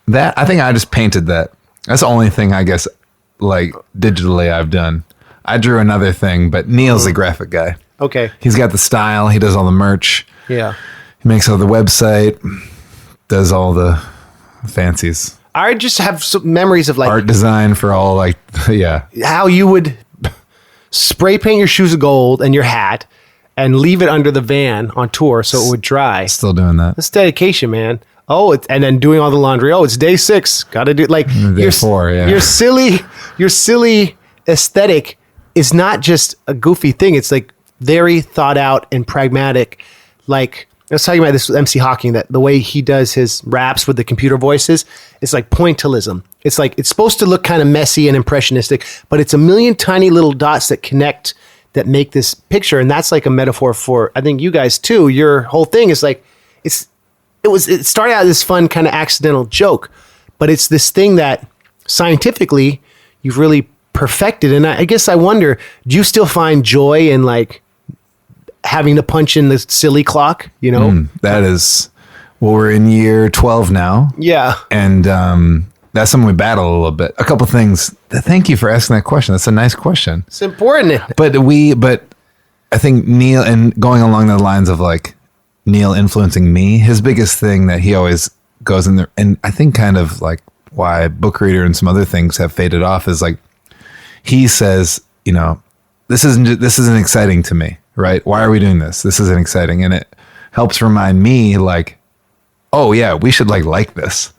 That I think I just painted that. That's the only thing I guess like digitally I've done. I drew another thing, but Neil's the graphic guy. Okay. He's got the style. He does all the merch. Yeah. He makes all the website. Does all the fancies. I just have some memories of like art design for all like how you would spray paint your shoes of gold and your hat and leave it under the van on tour so it would dry. Still doing that. That's dedication, man. Oh, and then doing all the laundry. Oh, it's day 6. Got to do like day 4. Yeah. Your silly aesthetic is not just a goofy thing. It's like very thought out and pragmatic. Like I was talking about this with MC Hawking, that the way he does his raps with the computer voices, it's like pointillism. It's like it's supposed to look kind of messy and impressionistic, but it's a million tiny little dots that connect that make this picture. And that's like a metaphor for, I think you guys too, your whole thing is like, it started out as this fun kind of accidental joke, but it's this thing that scientifically you've really perfected. And I guess I wonder, do you still find joy in like having to punch in the silly clock, you know? That is, well, we're in year 12 now. Yeah. And that's something we battle a little bit. A couple things. Thank you for asking that question. That's a nice question. It's important. But I think Neil, and going along the lines of like Neil influencing me, his biggest thing that he always goes in there, and I think kind of like why Book Reader and some other things have faded off is like, he says, you know, this isn't exciting to me, right? Why are we doing this? This isn't exciting. And it helps remind me like, oh yeah, we should like this.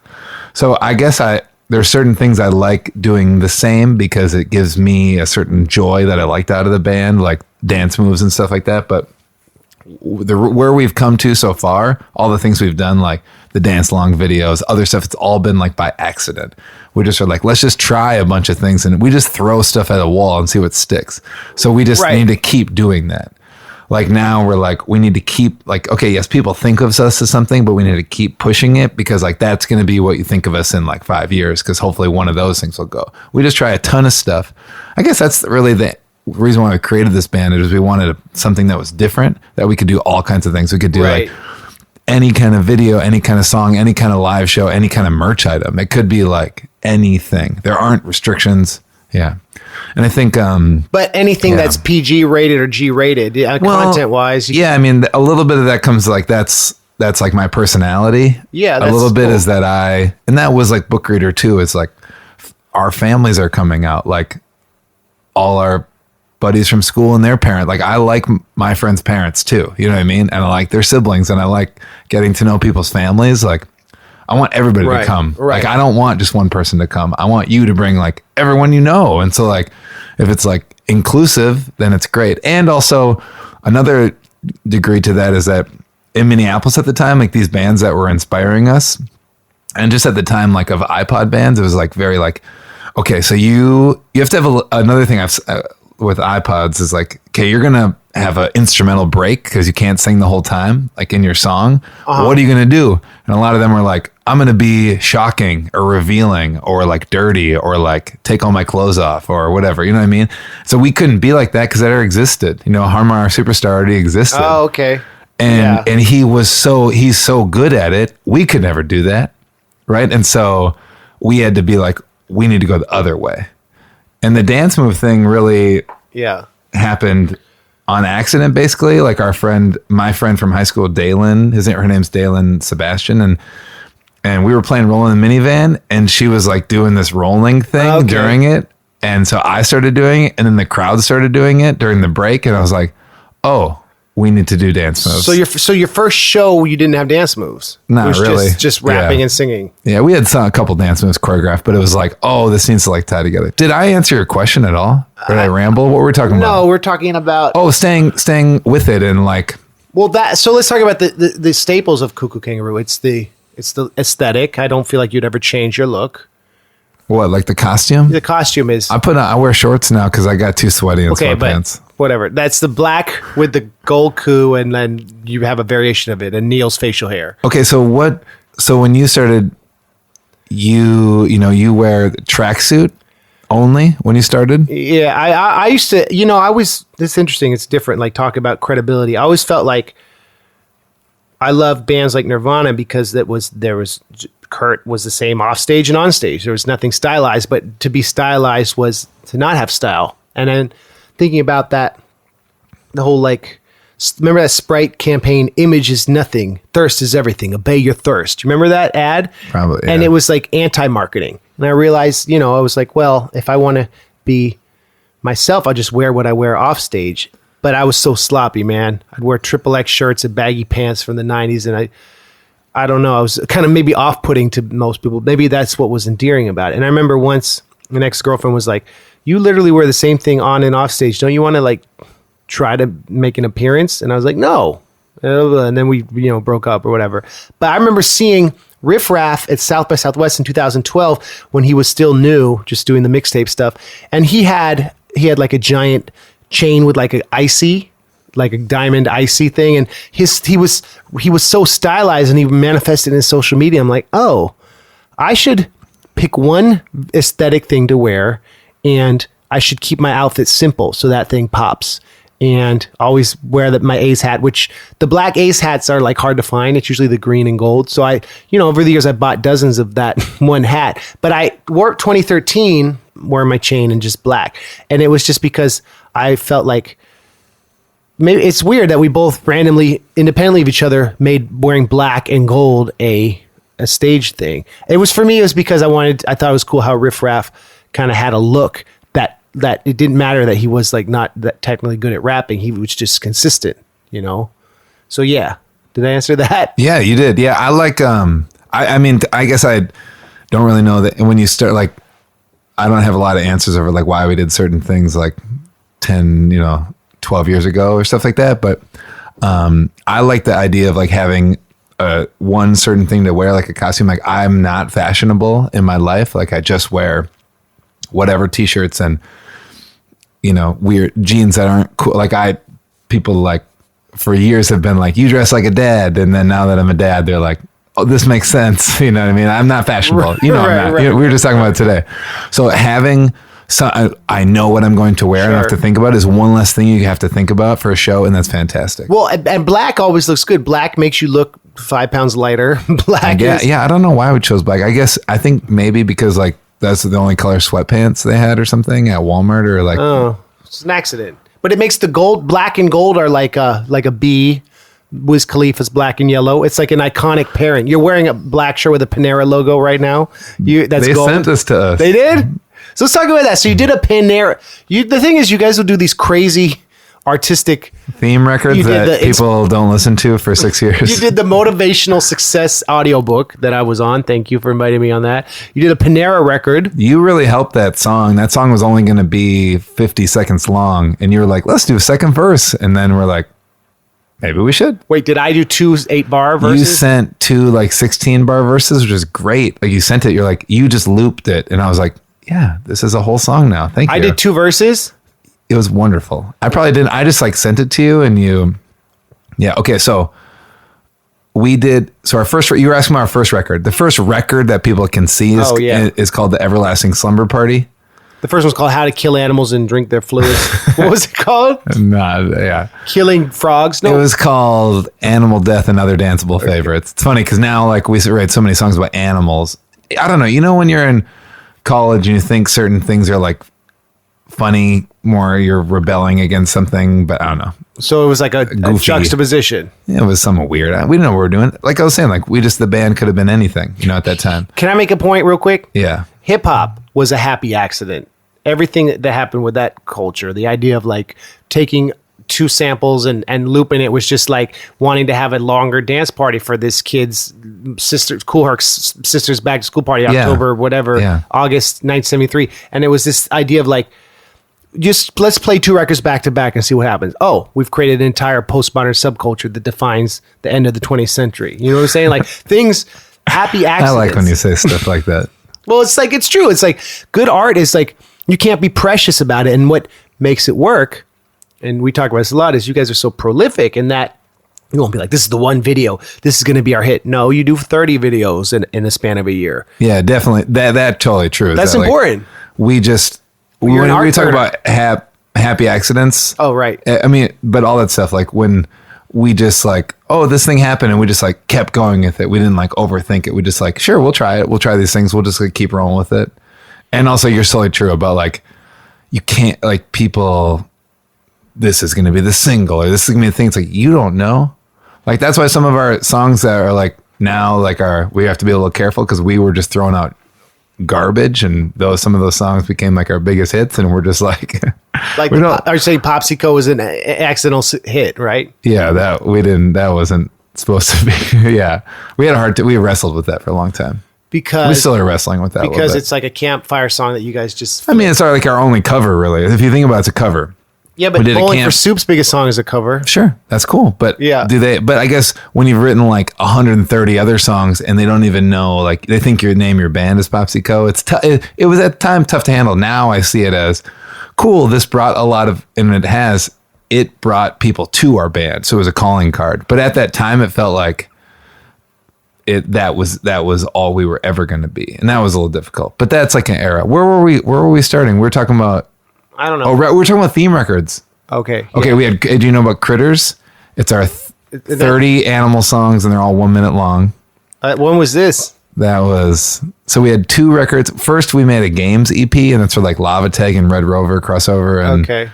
So I guess there's certain things I like doing the same because it gives me a certain joy that I liked out of the band, like dance moves and stuff like that. But where we've come to so far, all the things we've done, like the dance long videos, other stuff, it's all been like by accident. We just are like, let's just try a bunch of things, and we just throw stuff at a wall and see what sticks. So we just need to keep doing that. Like now we're like, we need to keep like, okay, yes, people think of us as something, but we need to keep pushing it because like that's going to be what you think of us in like 5 years, because hopefully one of those things will go. We just try a ton of stuff. I guess that's really the reason why we created this band, is we wanted something that was different, that we could do all kinds of things. We could do like any kind of video, any kind of song, any kind of live show, any kind of merch item. It could be like anything. There aren't restrictions. Yeah. And I think, but anything that's PG rated or G rated, content wise. Yeah. I mean, a little bit of that comes like, that's like my personality. Yeah. A little bit is that and that was like Book Reader too. It's like our families are coming out, like all our buddies from school and their parent. Like I like my friends' parents too. You know what I mean? And I like their siblings, and I like getting to know people's families. Like I want everybody to come. Right. Like I don't want just one person to come. I want you to bring like everyone you know. And so like if it's like inclusive, then it's great. And also another degree to that is that in Minneapolis at the time, like these bands that were inspiring us, and just at the time like of iPod bands, it was like very like, okay, so you have to have another thing with iPods is like, okay, you're going to have an instrumental break because you can't sing the whole time, like in your song. What are you going to do? And a lot of them were like, I'm going to be shocking or revealing or like dirty or like take all my clothes off or whatever. You know what I mean? So we couldn't be like that because that already existed. You know, Harmar Superstar already existed. Oh, okay. And he's so good at it. We could never do that. Right. And so we had to be like, we need to go the other way. And the dance move thing really happened on accident, basically. Like my friend from high school, Dalen, her name's Dalen Sebastian, and we were playing Rolling in the Minivan, and she was like doing this rolling thing during it. And so I started doing it, and then the crowd started doing it during the break, and I was like, oh, we need to do dance moves. So your first show, you didn't have dance moves? Not really. Just rapping and singing? Yeah, we had a couple dance moves choreographed, but it was like, oh, this needs to like tie together. Did I answer your question at all? Did I ramble? What were we talking about? No, we're talking about... Oh, staying with it and like... Well, so let's talk about the staples of Koo Koo Kanga Roo. It's the aesthetic. I don't feel like you'd ever change your look. What, like the costume? The costume is... I wear shorts now because I got too sweaty in sweatpants. Whatever. That's the black with the gold Koo, and then you have a variation of it, and Neil's facial hair. Okay, so when you started, you wear the tracksuit only when you started? Yeah, I used to, this is interesting, it's different, like talk about credibility. I always felt like I loved bands like Nirvana because Kurt was the same off stage and on stage. There was nothing stylized, but to be stylized was to not have style. And then thinking about that, the whole like, remember that Sprite campaign, image is nothing, thirst is everything, obey your thirst. You remember that ad? Probably. Yeah. And it was like anti-marketing. And I realized, I was like, well, if I want to be myself, I'll just wear what I wear off stage. But I was so sloppy, man. I'd wear XXX shirts and baggy pants from the 90s. And I don't know, I was kind of maybe off-putting to most people. Maybe that's what was endearing about it. And I remember once an ex-girlfriend was like, you literally wear the same thing on and off stage. Don't you want to like try to make an appearance? And I was like, no. And then we, broke up or whatever. But I remember seeing Riff Raff at South by Southwest in 2012 when he was still new, just doing the mixtape stuff. And he had like a giant chain with like a diamond icy thing, and he was so stylized, and he manifested in his social media. I'm like, oh, I should pick one aesthetic thing to wear, and I should keep my outfit simple so that thing pops. And always wear my Ace hat, which the black Ace hats are like hard to find. It's usually the green and gold. So over the years I bought dozens of that one hat, but I wore 2013 wearing my chain in just black. And it was just because I felt like maybe it's weird that we both randomly, independently of each other, made wearing black and gold a stage thing. It was, for me, it was because I thought it was cool how Riff Raff kind of had a look that it didn't matter that he was like not that technically good at rapping. He was just consistent, So yeah, did I answer that? Yeah, you did. Yeah, I like. I mean, I guess I don't really know that when you start like, I don't have a lot of answers over like why we did certain things like 10, 12 years ago or stuff like that. But I like the idea of like having one certain thing to wear, like a costume. Like I'm not fashionable in my life. Like I just wear whatever t-shirts and weird jeans that aren't cool. Like people like for years have been like, you dress like a dad. And then now that I'm a dad, they're like, oh, this makes sense. You know what I mean? I'm not fashionable. I'm not. Right. We were just talking about it today. So having I know what I'm going to wear and I have to think about is one less thing you have to think about for a show. And that's fantastic. Well, and black always looks good. Black makes you look 5 pounds lighter. Black yeah. I don't know why we chose black. I think maybe because like, that's the only color sweatpants they had or something at Walmart or like. Oh, it's an accident. But it makes the black and gold are like a B. Wiz Khalifa's black and yellow. It's like an iconic pairing. You're wearing a black shirt with a Panera logo right now. They gold. Sent this to us. They did? So let's talk about that. So you did a Panera. The thing is, you guys will do these crazy artistic theme records that people don't listen to for 6 years. You did the motivational success audiobook that I was on. Thank you for inviting me on that. You did a Panera record. You really helped that song. That song was only going to be 50 seconds long. And you were like, let's do a second verse. And then we're like, maybe we should. Wait, did I do 2 8-bar verses? You sent 2 like 16-bar verses, which is great. Like you sent it, you're like, you just looped it. And I was like, yeah, this is a whole song now. Thank you. I did 2 verses. It was wonderful. I probably didn't. I just like sent it to you and yeah. Okay. So we did. So you were asking about our first record. The first record that people can see is called The Everlasting Slumber Party. The first one's called How to Kill Animals and Drink Their Fluids. What was it called? Yeah. Killing Frogs? No. It was called Animal Death and Other Danceable Favorites. It's funny because now like we write so many songs about animals. I don't know. When you're in college and you think certain things are like funny, more you're rebelling against something, but I don't know. So it was like a juxtaposition. Yeah, it was somewhat weird. We didn't know what we were doing. Like I was saying, like the band could have been anything, at that time. Can I make a point real quick? Yeah. Hip hop was a happy accident. Everything that happened with that culture, the idea of like taking 2 samples and looping it was just like wanting to have a longer dance party for this kid's Cool Herc's sister's back to school party, October, August 1973. And it was this idea of like, just let's play 2 records back to back and see what happens. Oh, we've created an entire postmodern subculture that defines the end of the 20th century. You know what I'm saying? Like things, happy accidents. I like when you say stuff like that. Well, it's like, it's true. It's like good art is like, you can't be precious about it. And what makes it work, and we talk about this a lot, is you guys are so prolific in that you won't be like, this is the one video, this is going to be our hit. No, you do 30 videos in the span of a year. Yeah, definitely. That totally true. That's important. Like, we talk about happy accidents. Oh, right. I mean, but all that stuff, like when we just like, oh, this thing happened and we just like kept going with it. We didn't like overthink it. We just like, sure, we'll try it. We'll try these things. We'll just like keep rolling with it. And also you're solely true about like, you can't like people, this is going to be the single or this is going to be the thing. It's like, you don't know. Like, that's why some of our songs that are like now, like we have to be a little careful because we were just throwing out garbage and some of those songs became like our biggest hits and we're just like are you saying Popsico was an accidental hit, right? Yeah, that wasn't supposed to be. Yeah, we had we wrestled with that for a long time because we still are wrestling with that because it's like a campfire song that you guys just it's like our only cover, really. If you think about it, it's a cover. Yeah, but Bowling for Soup's biggest song is a cover. Sure, that's cool. But but I guess when you've written like 130 other songs and they don't even know, like they think your band is Popsico, it's it was at the time tough to handle. Now I see it as cool. This brought a lot of, and it brought people to our band. So it was a calling card. But at that time, it felt like that was all we were ever going to be. And that was a little difficult. But that's like an era. Where were we starting? We were talking about, I don't know. Oh, we were talking about theme records. Okay. Okay. Yeah. We had, do you know about Critters? It's our 30 animal songs and they're all 1 minute long. When was this? So we had 2 records. First, we made a games EP, and that's for like Lava Tag and Red Rover crossover, and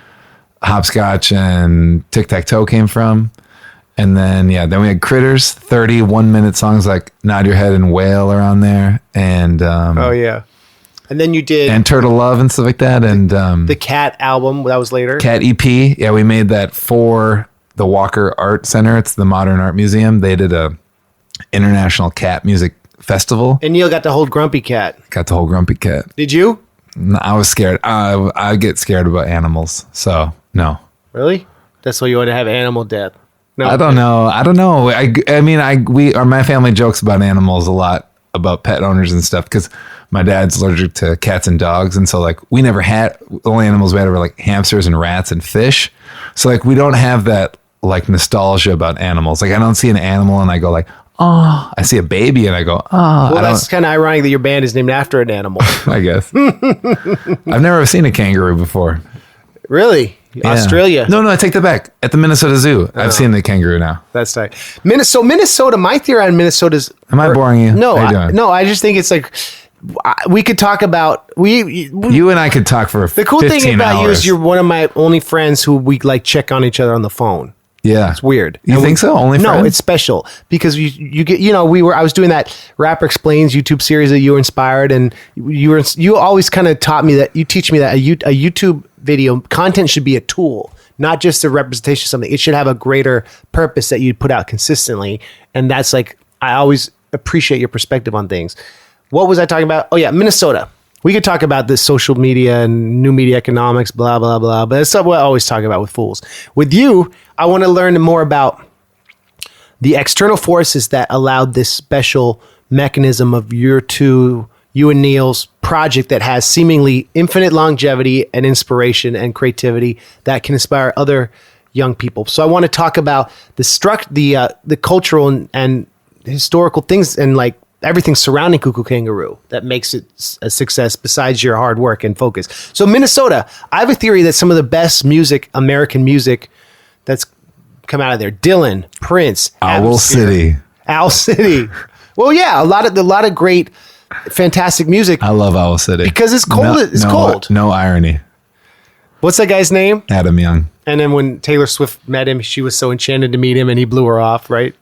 Hopscotch and Tic Tac Toe came from. And then we had Critters, 30 1-minute songs like Nod Your Head and Whale are on there, and and then you did and Turtle Love and stuff like that, and the Cat album that was later. Cat EP, yeah, we made that for the Walker Art Center. It's the Modern Art Museum. They did a international cat music festival. And Neil got to hold Grumpy Cat. Got to hold Grumpy Cat. Did you? No, I was scared. I get scared about animals, so no. Really? That's why you want to have animal death? No. I don't know. My family jokes about animals a lot, about pet owners and stuff, because my dad's allergic to cats and dogs, and so like we never had, the only animals we had were like hamsters and rats and fish. So like we don't have that like nostalgia about animals. Like I don't see an animal and I go like, oh, I see a baby and I go, oh. Well, that's kind of ironic that your band is named after an animal. I guess. I've never seen a kangaroo before. Really? Yeah. Australia? No, I take that back. At the Minnesota Zoo, I've seen the kangaroo now. That's right. Minnesota, my theory on Minnesota is... Am I boring you? No, I just think it's like... We could talk about... You and I could talk for 15 hours. The cool thing about you is you're one of my only friends who we like check on each other on the phone. Yeah. It's weird. You think so? Only friends? No, it's special because you get, I was doing that Rapper Explains YouTube series that you were inspired, and you always kind of taught me that, you teach me that a YouTube video content should be a tool, not just a representation of something. It should have a greater purpose that you put out consistently. And that's like, I always appreciate your perspective on things. What was I talking about? Oh yeah, Minnesota. We could talk about this social media and new media economics, blah, blah, blah. But that's what I always talk about with fools. With you, I want to learn more about the external forces that allowed this special mechanism of you and Neil's project that has seemingly infinite longevity and inspiration and creativity that can inspire other young people. So I want to talk about the cultural and historical things and like everything surrounding Koo Koo Kanga Roo that makes it a success besides your hard work and focus. So Minnesota, I have a theory that some of the best music, American music that's come out of there, Dylan, Prince, Owl City. Well, yeah, a lot of great, fantastic music. I love Owl City. Because it's cold. Cold. No irony. What's that guy's name? Adam Young. And then when Taylor Swift met him, she was so enchanted to meet him and he blew her off, right?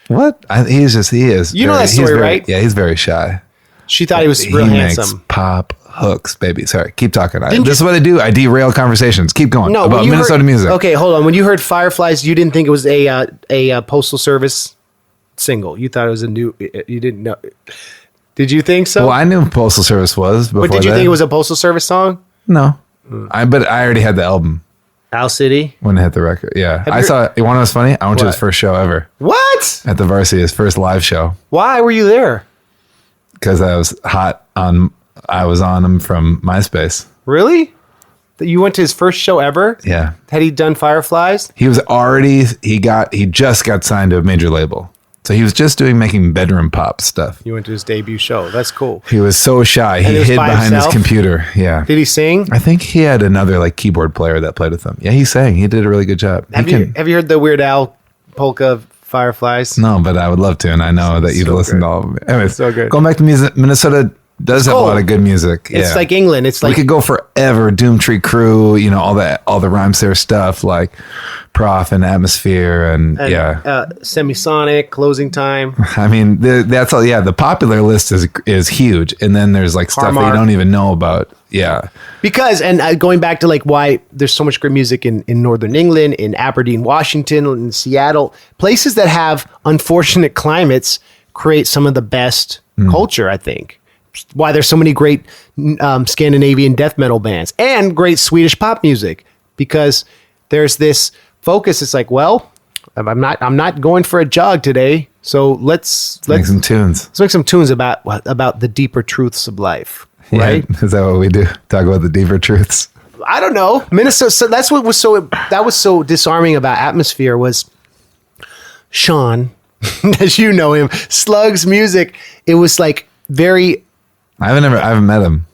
What? He is. You know that story, right? Yeah, he's very shy. She thought he was real handsome. Makes pop hooks, baby. Sorry, keep talking. This is what I do. I derail conversations. Keep going. No, about Minnesota music. Okay, hold on. When you heard Fireflies, you didn't think it was a Postal Service single. You thought it was a new... You didn't know... Did you think so? Well, I knew Postal Service was before. But did you think it was a Postal Service song? No. But I already had the album. Owl City? When it hit the record. Yeah. You want to know what's funny? I went to his first show ever. What? At the Varsity, his first live show. Why were you there? Because I was I was on him from MySpace. Really? You went to his first show ever? Yeah. Had he done Fireflies? He just got signed to a major label. So he was just making bedroom pop stuff. You went to his debut show. That's cool. He was so shy. He hid behind his computer. Yeah. Did he sing? I think he had another like keyboard player that played with him. Yeah, he sang. He did a really good job. Have you heard the Weird Al polka Fireflies? No, but I would love to, and I know that you've listened to all of it. Anyways, so good. Going back to music, Minnesota does have a lot of good music. It's like England. It's like we could go forever. Doomtree Crew, all the Rhymes There stuff like Prof and Atmosphere and Semisonic, Closing Time. I mean, that's all. Yeah, the popular list is huge, and then there's like stuff that you don't even know about. Yeah, because going back to like why there's so much great music in Northern England, in Aberdeen, Washington, in Seattle, places that have unfortunate climates create some of the best culture, I think. Why there's so many great Scandinavian death metal bands and great Swedish pop music, because there's this focus. It's like, well, I'm not going for a jog today, so let's make some tunes. Let's make some tunes about the deeper truths of life. Right? Yeah, is that what we do? Talk about the deeper truths. I don't know. Minnesota. So that was so disarming about Atmosphere was Sean, as you know him, Slug's music. It was like very. I haven't met him.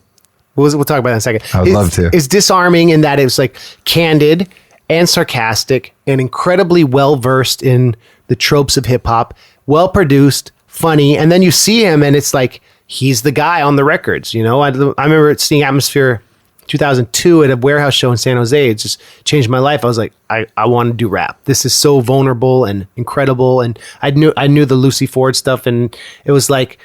We'll talk about that in a second. I would love to. It's disarming in that it was like candid and sarcastic and incredibly well versed in the tropes of hip hop, well produced, funny, and then you see him and it's like he's the guy on the records. You know, I remember seeing Atmosphere 2002 at a warehouse show in San Jose. It just changed my life. I was like, I want to do rap. This is so vulnerable and incredible. And I knew the Lucy Ford stuff, and it was like,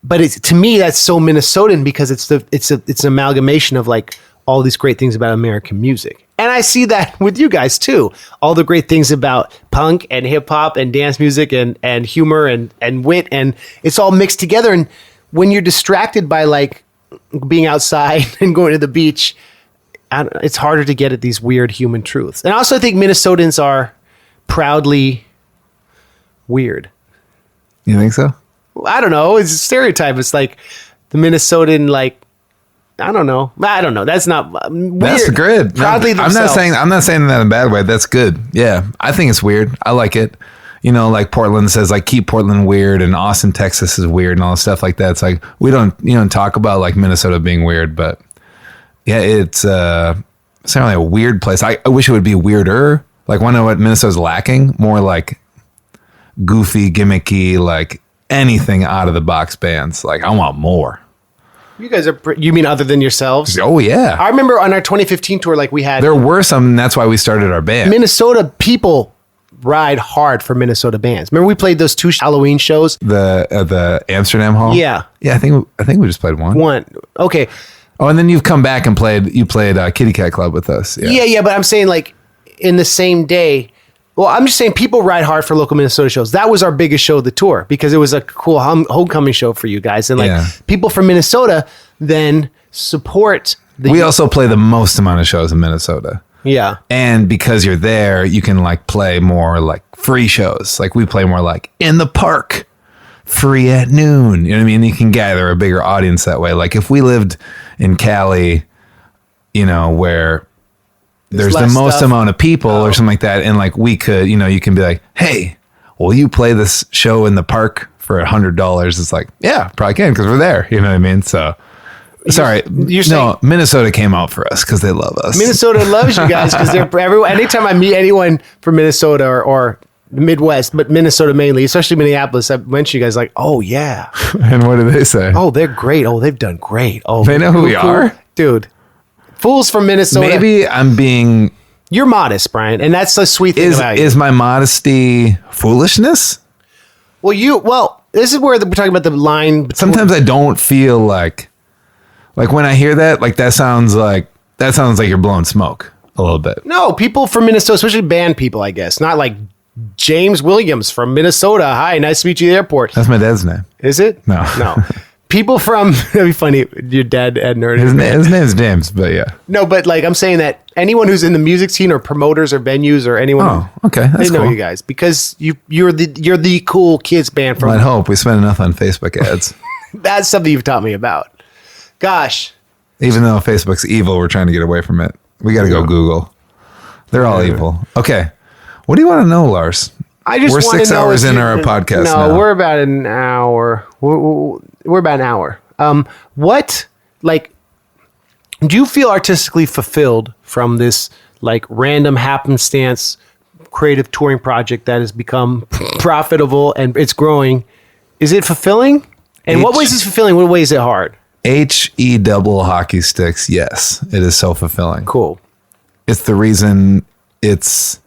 but to me that's so Minnesotan because it's an amalgamation of like all these great things about American music. And I see that with you guys too. All the great things about punk and hip hop and dance music and humor and wit, and it's all mixed together. And when you're distracted by like being outside and going to the beach, it's harder to get at these weird human truths. And also I think Minnesotans are proudly weird. You think so? I don't know. It's a stereotype. It's like the Minnesotan, like, I don't know. That's not weird. That's good. Proudly themselves. I'm not saying that in a bad way. That's good. Yeah. I think it's weird. I like it. You know, like Portland says, like, keep Portland weird, and Austin, Texas is weird and all this stuff like that. It's like, we don't talk about like Minnesota being weird, but yeah, it's certainly a weird place. I wish it would be weirder. Like, want to know what Minnesota's lacking? More like goofy, gimmicky, like anything out of the box bands. Like, I want more. You guys are, you mean other than yourselves? Oh, yeah. I remember on our 2015 tour, like we had. There were some, that's why we started our band. Minnesota people ride hard for Minnesota bands. Remember we played those 2 Halloween shows? The Amsterdam Hall? Yeah. Yeah, I think we just played one. Okay. Oh, and then you've come back and played Kitty Cat Club with us. Yeah, but I'm saying like in the same day. Well, I'm just saying people ride hard for local Minnesota shows. That was our biggest show of the tour because it was a cool homecoming show for you guys. And like people from Minnesota then support we also play the most amount of shows in Minnesota. Yeah. And because you're there, you can like play more like free shows. Like we play more like in the park, free at noon. You know what I mean? You can gather a bigger audience that way. Like if we lived in Cali, you know, where there's the most amount of people or something like that. And like we could, you know, you can be like, hey, will you play this show in the park for $100? It's like, yeah, probably can because we're there. You know what I mean? So sorry, you're saying Minnesota came out for us because they love us. Minnesota loves you guys because they're everyone. Anytime I meet anyone from Minnesota or the Midwest, but Minnesota mainly, especially Minneapolis, I mention you guys like, oh yeah. And what do they say? Oh, they're great. Oh, they've done great. Oh, they know who we are, dude. Fools from Minnesota. Maybe I'm being. You're modest, Bryan, and that's the sweet thing about you. Is my modesty foolishness? Well, this is where we're talking about the line. Sometimes I don't feel like when I hear that, like that sounds like you're blowing smoke a little bit. No, people from Minnesota, especially band people, I guess, not like James Williams from Minnesota. Hi, nice to meet you at the airport. That's my dad's name. Is it? No. People from, that'd be funny, your dad had nerd. His name's James, but yeah. No, but like I'm saying that anyone who's in the music scene or promoters or venues or anyone. Oh, okay. That's they know cool. you guys because you're the cool kids band from. Well, I'd hope we spend enough on Facebook ads. That's something you've taught me about. Gosh. Even though Facebook's evil, we're trying to get away from it. We got to go Google. They're all evil. Okay. What do you want to know, Lars? We're 6 hours in our podcast now. No, we're about an hour. We're about an hour. What, like, do you feel artistically fulfilled from this, like, random happenstance creative touring project that has become profitable and it's growing? Is it fulfilling? And what ways is it fulfilling? What ways is it hard? HE double hockey sticks. Yes, it is so fulfilling. Cool. It's the reason it's.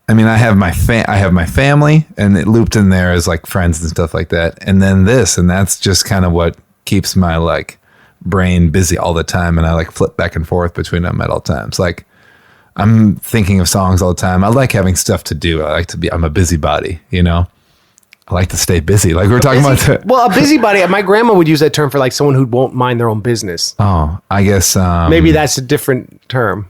I mean, I have my family, and it looped in there as like friends and stuff like that, and then this, and that's just kind of what keeps my like brain busy all the time, and I like flip back and forth between them at all times. Like I'm thinking of songs all the time. I like having stuff to do. I like to be. I'm a busybody, you know. I like to stay busy. Like we were talking about. Well, a busybody. My grandma would use that term for like someone who won't mind their own business. Oh, I guess maybe that's a different term.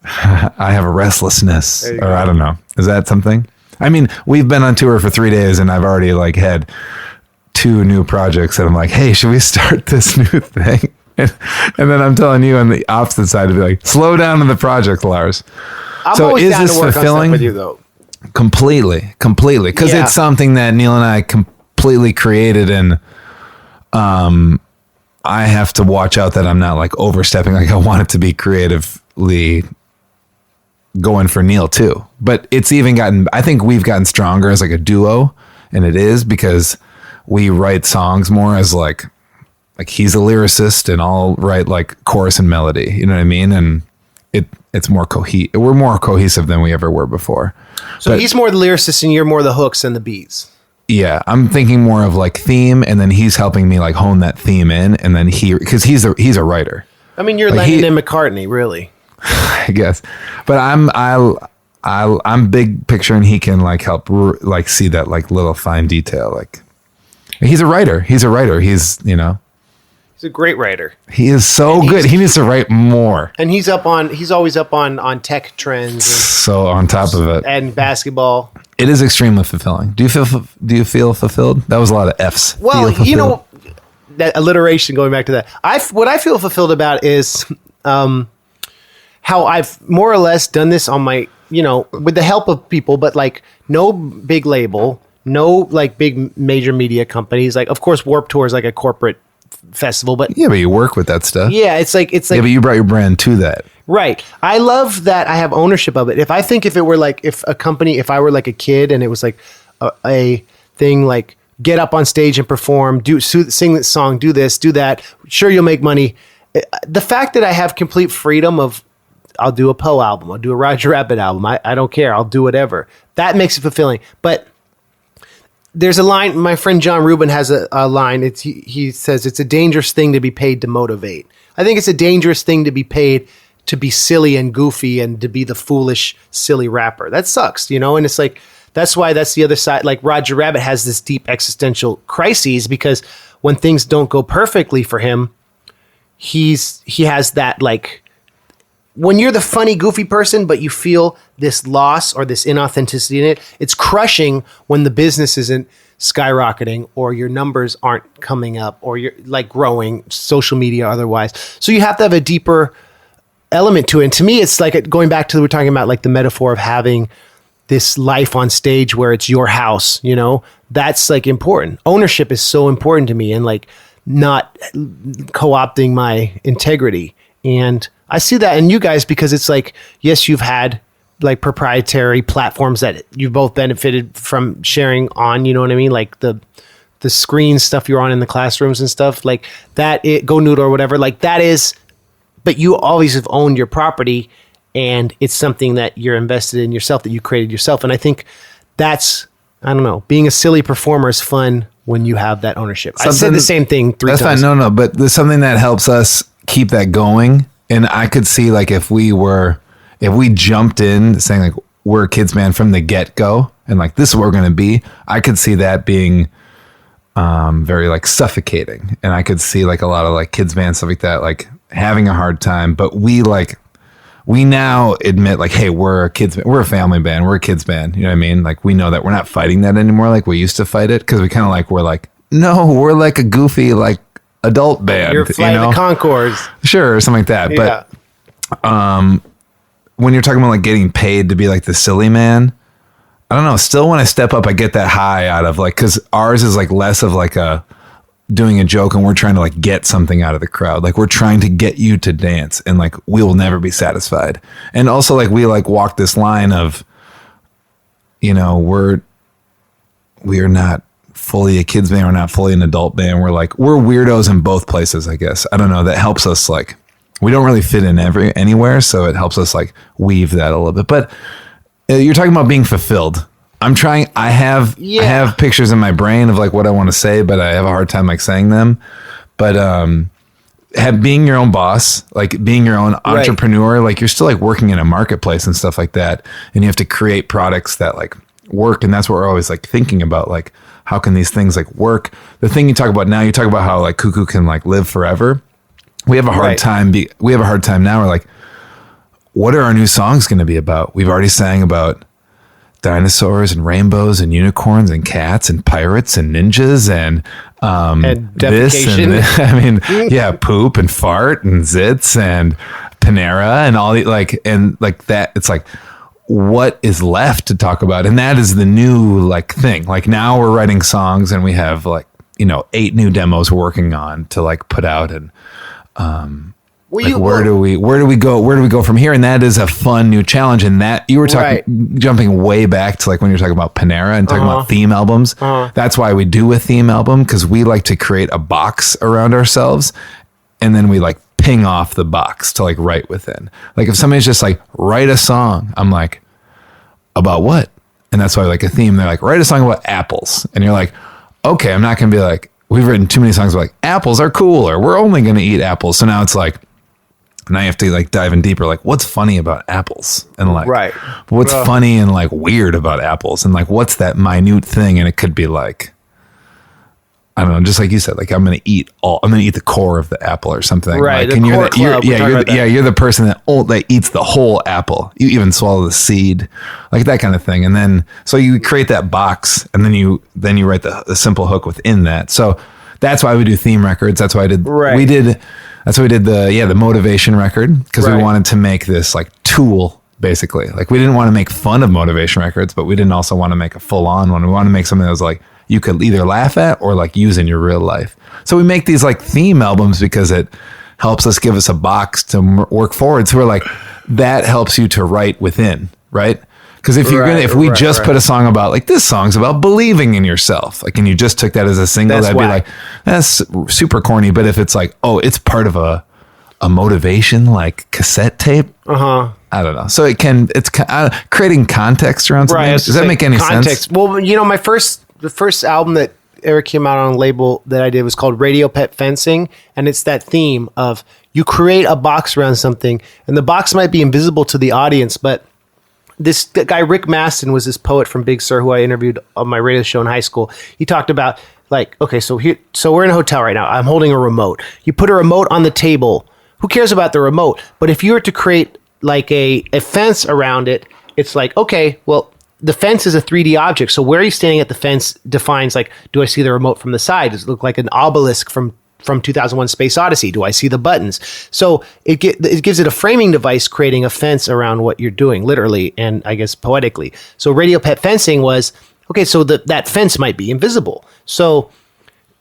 I have a restlessness, or I don't know. Is that something? I mean, we've been on tour for 3 days, and I've already like had 2 new projects that I'm like, hey, should we start this new thing? and then I'm telling you on the opposite side to be like, slow down in the project, Lars. I'm always down to work on stuff with you, though. Completely. Because it's something that Neil and I completely created, and I have to watch out that I'm not like overstepping. Like I want it to be creatively going for Neil too. But it's even I think we've gotten stronger as like a duo, and it is because we write songs more as like he's a lyricist and I'll write like chorus and melody, you know what I mean? And it's more we're more cohesive than we ever were before. So he's more the lyricist and you're more the hooks and the beats. Yeah, I'm thinking more of like theme, and then he's helping me like hone that theme in, and then because he's a writer. I mean, you're like Lennon and McCartney, really. I guess, but I'm big picture, and he can like help like see that like little fine detail. Like he's a writer. He's a great writer. He is so good. He needs to write more. And he's always up on tech trends. And, so on top of it. And basketball. It is extremely fulfilling. Do you feel fulfilled? That was a lot of F's. Well, that alliteration, going back to that. What I feel fulfilled about is how I've more or less done this on my, with the help of people, but like no big label, no like big major media companies. Like, of course, Warped Tour is like a corporate festival, but you work with that stuff. Yeah, it's like but you brought your brand to that. Right. I love that I have ownership of it. If I were like a kid and it was like a thing like get up on stage and perform, sing that song, do this, do that, sure, you'll make money. The fact that I have complete freedom of, I'll do a Poe album, I'll do a Roger Rabbit album, I don't care, I'll do whatever. That makes it fulfilling. But there's a line, my friend John Rubin has a line, he says, it's a dangerous thing to be paid to motivate. I think it's a dangerous thing to be paid to be silly and goofy and to be the foolish, silly rapper. That sucks, and it's like, that's why that's the other side. Like Roger Rabbit has this deep existential crises because when things don't go perfectly for him, he has that like, when you're the funny, goofy person, but you feel this loss or this inauthenticity in it, it's crushing when the business isn't skyrocketing or your numbers aren't coming up or you're like growing, social media otherwise. So you have to have a deeper element to it. And to me, it's like going back to, we're talking about like the metaphor of having this life on stage where it's your house, that's like important. Ownership is so important to me, and like not co-opting my integrity. And I see that in you guys because it's like, yes, you've had like proprietary platforms that you both benefited from sharing on, you know what I mean? Like the screen stuff you're on in the classrooms and stuff like that, Go Noodle or whatever, like that is, but you always have owned your property and it's something that you're invested in yourself, that you created yourself. And I think that's, I don't know, being a silly performer is fun when you have that ownership. I said the same thing three times. That's fine. No, but there's something that helps us keep that going. And I could see like if we jumped in saying like we're a kids band from the get-go and like this is what we're going to be, I could see that being very like suffocating. And I could see like a lot of like kids band stuff like that, like having a hard time. But we now admit like, hey, we're a kids band, we're a family band, we're a kids band. You know what I mean? Like we know that we're not fighting that anymore like we used to fight it, because we kind of like, we're like, no, we're like a goofy like adult band. You're flying the Concords. Sure, or something like that. Yeah. But when you're talking about like getting paid to be like the silly man, I don't know. Still, when I step up, I get that high out of like, because ours is like less of like doing a joke, and we're trying to like get something out of the crowd. Like we're trying to get you to dance, and like we will never be satisfied. And also like we like walk this line of, we are not fully a kids band, we're not fully an adult band. We're weirdos in both places, I guess. I don't know. That helps us like, we don't really fit in anywhere, so it helps us like weave that a little bit. But you're talking about being fulfilled. I'm trying. I have pictures in my brain of like what I want to say, but I have a hard time like saying them. But being your own boss, like being your own entrepreneur, like you're still like working in a marketplace and stuff like that, and you have to create products that like work. And that's what we're always like thinking about, like how can these things like work? The thing you talk about now, you talk about how like Koo Koo can like live forever. We have a hard time. We have a hard time now. We're like, what are our new songs going to be about? We've already sang about dinosaurs and rainbows and unicorns and cats and pirates and ninjas and defecation. I mean, yeah, poop and fart and zits and Panera and all the that. It's like, what is left to talk about? And that is the new like thing. Like now we're writing songs and we have like, 8 new demos we're working on to like put out. And where do we go from here? And that is a fun new challenge. And that you were talking, jumping way back to like when you're talking about Panera and talking about theme albums. That's why we do a theme album, because we like to create a box around ourselves, and then we like ping off the box to like write within. Like if somebody's just like, write a song, I'm like, about what? And that's why like a theme, they're like, write a song about apples, and you're like, okay, I'm not gonna be like, we've written too many songs about like apples are cool, or we're only gonna eat apples. So now it's like, now you have to like dive in deeper, like what's funny about apples, and like what's funny and like weird about apples, and like what's that minute thing. And it could be like, I don't know, just like you said, like I'm gonna eat the core of the apple or something. Right. Like, and you're the person that eats the whole apple. You even swallow the seed, like that kind of thing. And then so you create that box, and then you write the simple hook within that. So that's why we do theme records. That's why that's why we did the motivation record, because we wanted to make this like tool, basically. Like we didn't want to make fun of motivation records, but we didn't also want to make a full on one. We want to make something that was like, you could either laugh at or like use in your real life. So we make these like theme albums because it helps us, give us a box to work forward. So we're like, that helps you to write within, right? Because if we just put a song about like, this song's about believing in yourself, like, and you just took that as a single, that'd be like, that's super corny. But if it's like, oh, it's part of a motivation like cassette tape, I don't know. So it's creating context around something. Does that make any sense? Well, the first album that ever came out on a label that I did was called Radio Pet Fencing, and it's that theme of you create a box around something, and the box might be invisible to the audience, but this guy Rick Maston was this poet from Big Sur who I interviewed on my radio show in high school. He talked about like, okay, so we're in a hotel right now. I'm holding a remote. You put a remote on the table. Who cares about the remote? But if you were to create like a fence around it, it's like, okay, well, the fence is a 3D object. So where are you standing at the fence defines like, do I see the remote from the side? Does it look like an obelisk from 2001 Space Odyssey? Do I see the buttons? So it gives it a framing device, creating a fence around what you're doing, literally, and I guess poetically. So Radio Pet Fencing was, okay, so that fence might be invisible. So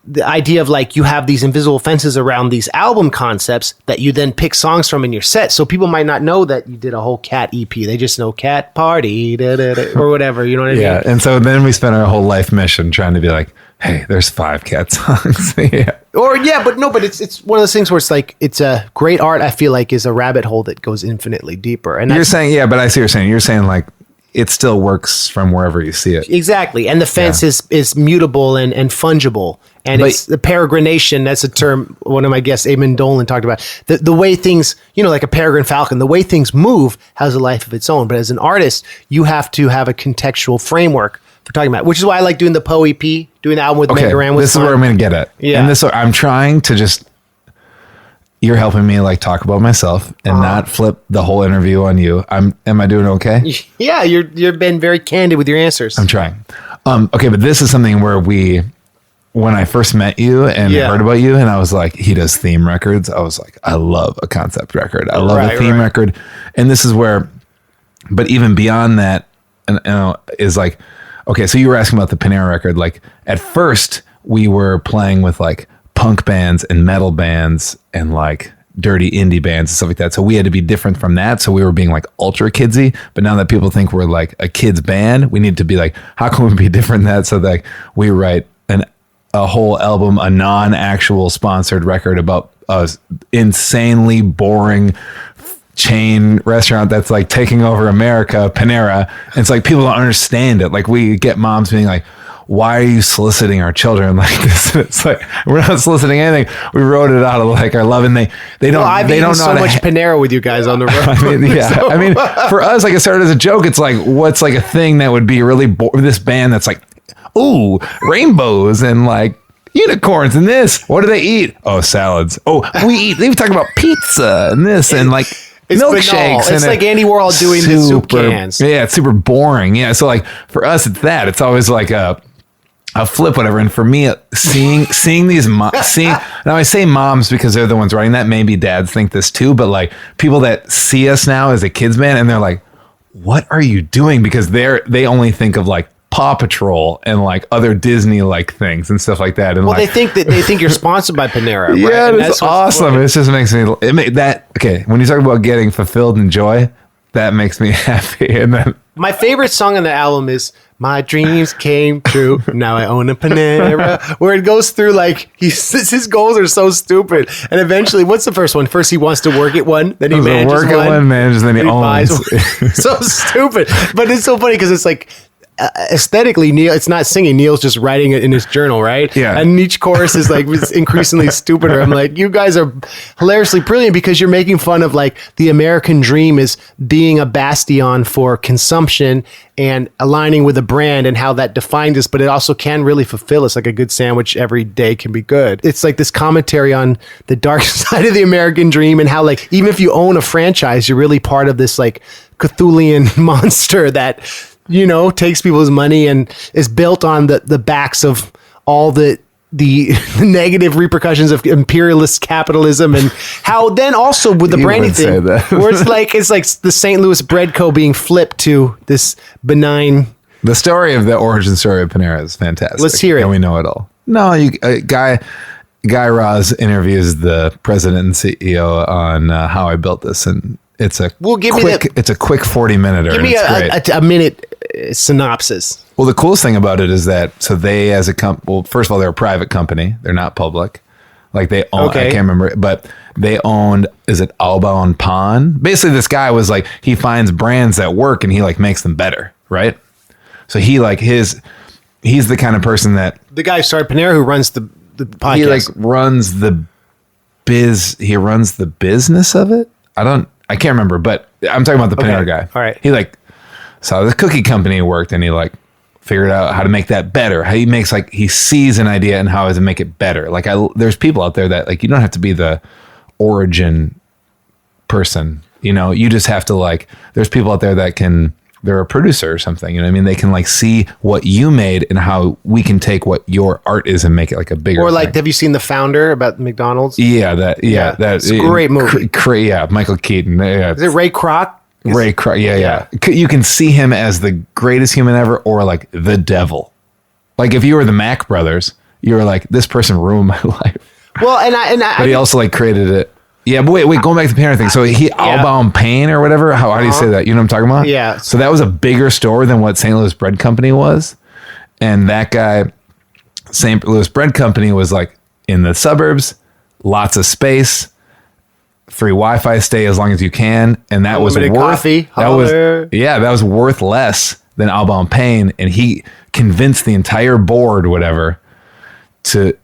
the idea of like, you have these invisible fences around these album concepts that you then pick songs from in your set. So people might not know that you did a whole cat EP. They just know cat party, or whatever. You know what I mean? Yeah. And so then we spent our whole life mission trying to be like, hey, there's 5 cat songs. But it's one of those things where it's like, it's a great art. I feel like is a rabbit hole that goes infinitely deeper. And you're saying, yeah, but I see what you're saying. You're saying like, it still works from wherever you see it. Exactly. And the fence is mutable and fungible. And it's the peregrination. That's a term one of my guests, Eamon Dolan, talked about. The way things, like a peregrine falcon, the way things move has a life of its own. But as an artist, you have to have a contextual framework for talking about it, which is why I like doing the Poe EP, doing the album with Meg Duran. This is where I'm going to get at. Yeah. And I'm trying to just... You're helping me like talk about myself and not flip the whole interview on you. Am I doing okay? Yeah, you've been very candid with your answers. I'm trying. Okay, but this is something where when I first met you and heard about you, and I was like, he does theme records. I was like, I love a concept record. I love a theme record. And this is where, but even beyond that, is like, okay, so you were asking about the Panera record. Like at first we were playing with like punk bands and metal bands and like dirty indie bands and stuff like that. So we had to be different from that. So we were being like ultra kidsy. But now that people think we're like a kids band, we need to be like, how can we be different than that? So that we write a whole album, a non-actual sponsored record about a insanely boring chain restaurant that's like taking over America, Panera. And it's like people don't understand it. Like we get moms being like, why are you soliciting our children like this? It's like, we're not soliciting anything. We wrote it out of like our love, and they don't. I've they eaten don't so much Panera with you guys on the road. I mean, for us, like it started as a joke. It's like, what's like a thing that would be really this band that's like, ooh, rainbows and like unicorns and this. What do they eat? Oh, salads. Oh, we talk about pizza and this and like. It's milkshakes. banal. And It's like Andy Warhol doing the soup cans. Yeah, it's super boring. Yeah, so like for us, it's that. It's always like a flip, whatever. And for me, seeing these now I say moms because they're the ones writing that. Maybe dads think this too, but like people that see us now as a kids man, and they're like, "What are you doing?" Because they only think of like Paw Patrol and like other Disney like things and stuff like that. And well, like, they think you're sponsored by Panera. Right? yeah, And that's what's awesome. funny. It just makes that okay. When you talk about getting fulfilled and joy, that makes me happy. And then My favorite song on the album is "My Dreams Came True." Now I own a Panera, where it goes through like his goals are so stupid, and eventually, what's the first one? First, he wants to work at one, then he manages one, manages, then he buys owns. one. So stupid, but it's so funny because it's like. Aesthetically, Neil, it's not singing. Neil's just writing it in his journal, right? Yeah. And each chorus is like increasingly stupider. I'm like, you guys are hilariously brilliant because you're making fun of like the American dream is being a bastion for consumption and aligning with a brand and how that defined us, but it also can really fulfill us. Like a good sandwich every day can be good. It's like this commentary on the dark side of the American dream and how like even if you own a franchise, you're really part of this like Cthulian monster that takes people's money and is built on the backs of all the negative repercussions of imperialist capitalism, and how then also with the branding thing, where it's like the St. Louis Bread Co. being flipped to this benign. The story of the origin story of Panera is fantastic. Let's hear it. And we know it all. No, Guy Raz interviews the president and CEO on how I built this, and it's a quick 40-minute. Give me a minute synopsis. Well, the coolest thing about it is that they as a first of all, they're a private company. They're not public. Like they own, I can't remember, but they owned, is it Albaugh Pan? Basically, this guy was like, he finds brands that work and he like makes them better, right? So he like he's the kind of person that the guy started Panera who runs the podcast. He like runs the business of it. I can't remember, but I'm talking about the Panera guy. All right. He like saw the cookie company worked and he like figured out how to make that better. How he makes like, he sees an idea and how to make it better. Like there's people out there that like, you don't have to be the origin person, you just have to like, there's people out there that they're a producer or something, you know what I mean? They can like see what you made and how we can take what your art is and make it like a bigger or like, thing. have you seen The Founder about McDonald's? That's a great movie. Michael Keaton. Yeah. Is it Ray Kroc? Ray Kroc, yeah. You can see him as the greatest human ever or like the devil. Like if you were the Mac brothers, you were like, this person ruined my life. Well, but he also like created it. Yeah, but wait, going back to the Panera thing. So Albaugh Pain or whatever, how do you say that? You know what I'm talking about? Yeah. So that was a bigger store than what St. Louis Bread Company was. And that guy, St. Louis Bread Company was like in the suburbs, lots of space, free Wi-Fi, stay as long as you can. And that was worth coffee. That was worth less than Albaugh Pain. And he convinced the entire board, whatever, to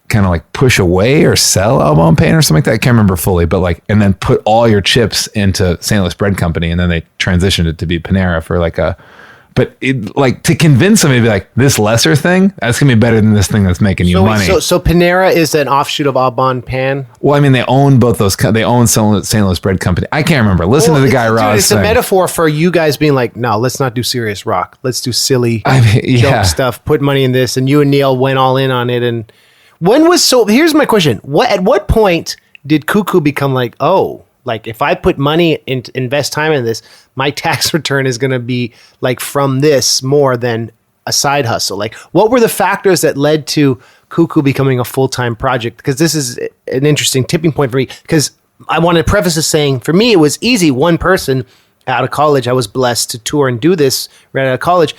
kind of like push away or sell Albaugh Pain or something like that. I can't remember fully, but like, and then put all your chips into St. Louis Bread Company. And then they transitioned it to be Panera for like but it, like to convince somebody to be like, this lesser thing, that's gonna be better than this thing that's making you money. So Panera is an offshoot of Albaugh Pan? Well, I mean, they own both those, they own St. Louis Bread Company. I can't remember. Listen to the guy Ross. It's a metaphor for you guys being like, no, let's not do serious rock. Let's do silly joke stuff, put money in this. And you and Neil went all in on it. And here's my question. At what point did Koo Koo become like, oh, like if I put money invest time in this, my tax return is going to be like from this more than a side hustle? Like what were the factors that led to Koo Koo becoming a full-time project? Because this is an interesting tipping point for me, because I want to preface this saying, for me, it was easy. One person out of college, I was blessed to tour and do this right out of college.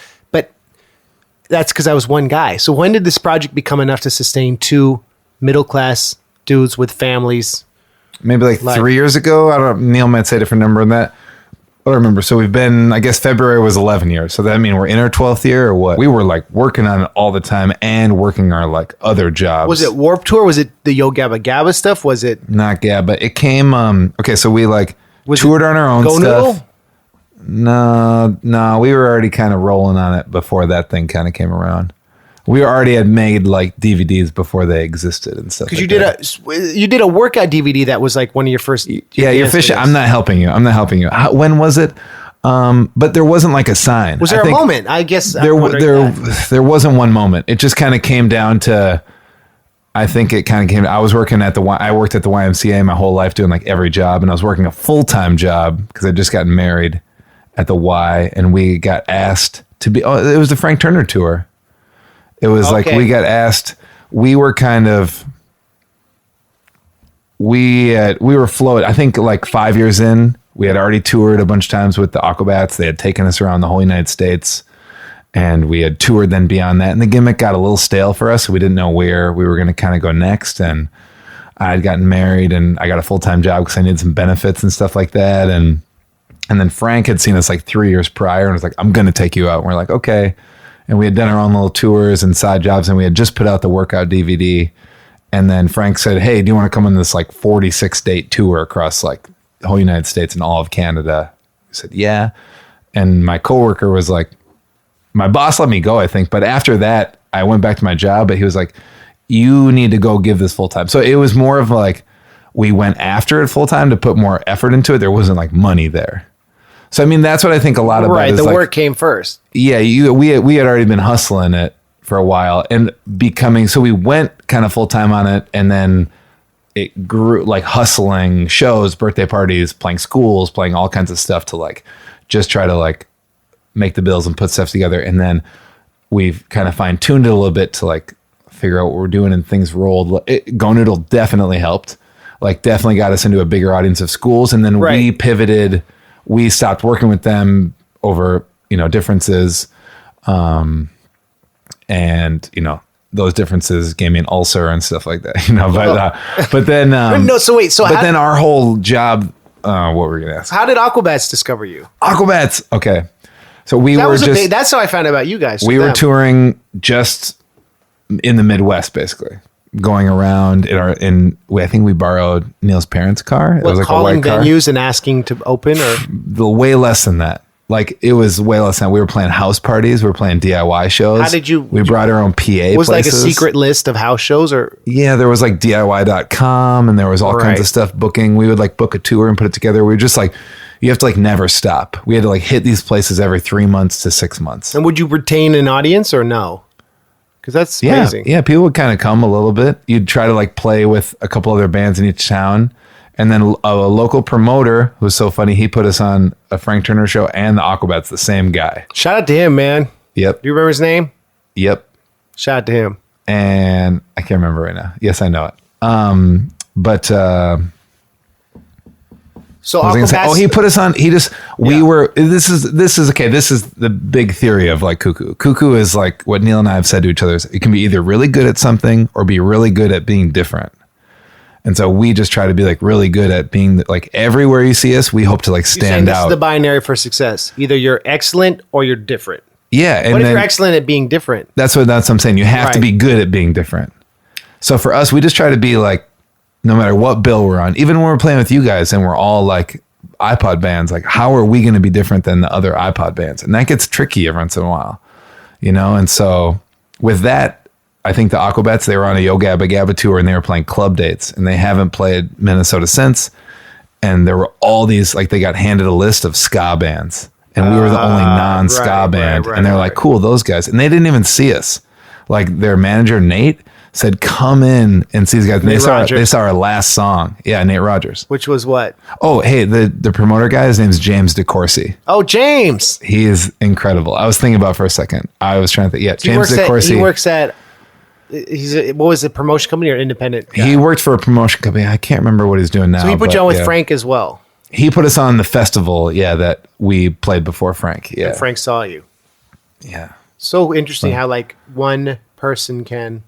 That's because I was one guy. So when did this project become enough to sustain two middle-class dudes with families? Maybe like 3 years ago. I don't know. Neil might say a different number than that. I don't remember. So we've been, I guess February was 11 years. So that mean we're in our 12th year or what? We were like working on it all the time and working our like other jobs. Was it Warped Tour? Was it the Yo Gabba Gabba stuff? Was it? Not Gabba. It came, okay, so we like toured on our own Go stuff. Noodle? No, we were already kind of rolling on it before that thing kind of came around. We already had made like DVDs before they existed and stuff. Because like you did a workout DVD that was like one of your first. Yeah, you're fishing. I'm not helping you. When was it? But there wasn't like a sign. Was there a moment? I guess there wasn't one moment. It just kind of came down to. I think it kind of came. I worked at the YMCA my whole life doing like every job, and I was working a full-time job because I'd just gotten married at the Y, and we got asked to be. Oh, it was the Frank Turner tour. It was like we got asked. We were kind of. We were floated. I think like 5 years in, we had already toured a bunch of times with the Aquabats. They had taken us around the whole United States. And we had toured then beyond that. And the gimmick got a little stale for us. So we didn't know where we were going to kind of go next. And I had gotten married and I got a full-time job because I needed some benefits and stuff like that. And then Frank had seen us like 3 years prior and was like, I'm going to take you out. And we're like, okay. And we had done our own little tours and side jobs. And we had just put out the workout DVD. And then Frank said, hey, do you want to come on this like 46 date tour across like the whole United States and all of Canada? I said, yeah. And my coworker was like, my boss let me go, I think. But after that, I went back to my job. But he was like, you need to go give this full time. So it was more of like, we went after it full time to put more effort into it. There wasn't like money there. So, I mean, that's what I think a lot about. Right. Is the like, work came first. Yeah. We had already been hustling it for a while and so we went kind of full time on it. And then it grew like hustling shows, birthday parties, playing schools, playing all kinds of stuff to like, just try to like, make the bills and put stuff together. And then we've kind of fine tuned it a little bit to like figure out what we're doing and things rolled. Go Noodle definitely helped, like definitely got us into a bigger audience of schools. And then we pivoted, we stopped working with them over, differences. And, those differences gave me an ulcer and stuff like that, but then, then our whole job, what were we going to ask? How did Aquabats discover you? Aquabats. Okay. So that's how I found out about you guys. We were touring just in the Midwest, basically going around I think we borrowed Neil's parents' car. It was like calling a white car. venues and asking to open way less than that. Like it was way less than that. We were playing house parties. We were playing DIY shows. How did you? We brought our own PA. Was places. Like a secret list of house shows or? Yeah, there was like DIY.com and there was all kinds of stuff booking. We would like book a tour and put it together. We were just like, you have to like never stop. We had to like hit these places every 3 months to 6 months. And would you retain an audience or no? Because that's amazing. Yeah, people would kind of come a little bit. You'd try to like play with a couple other bands in each town. And then a local promoter who was so funny, he put us on a Frank Turner show and the Aquabats, the same guy. Shout out to him, man. Yep. Do you remember his name? Yep. Shout out to him. And I can't remember right now. Yes, I know it. So Aquabats, he put us on. This is okay. This is the big theory of like Koo Koo. Koo Koo is like what Neil and I have said to each other. It can be either really good at something or be really good at being different. And so we just try to be like really good at being like everywhere you see us, we hope to like stand out. This is the binary for success. Either you're excellent or you're different. Yeah. And what if you're excellent at being different? That's what I'm saying. You have to be good at being different. So for us, we just try to be like, no matter what bill we're on, even when we're playing with you guys and we're all like iPod bands, like how are we going to be different than the other iPod bands? And that gets tricky every once in a while, And so with that, I think the Aquabats, they were on a Yo Gabba Gabba tour and they were playing club dates and they haven't played Minnesota since. And there were all these, like they got handed a list of ska bands and we were the only non-ska band. And they're like, cool, those guys. And they didn't even see us. Like their manager, Nate, said, come in and see these guys. And they saw our last song. Yeah, Nate Rogers. Which was what? Oh, hey, the promoter guy, his name's James DeCourcy. Oh, James. He is incredible. I was thinking about it for a second. I was trying to think. Yeah, James DeCourcy. He works at... what was it, promotion company or independent guy? He worked for a promotion company. I can't remember what he's doing now. So he put you on with Frank as well. He put us on the festival, that we played before Frank. Yeah. And Frank saw you. Yeah. So interesting how like one person can...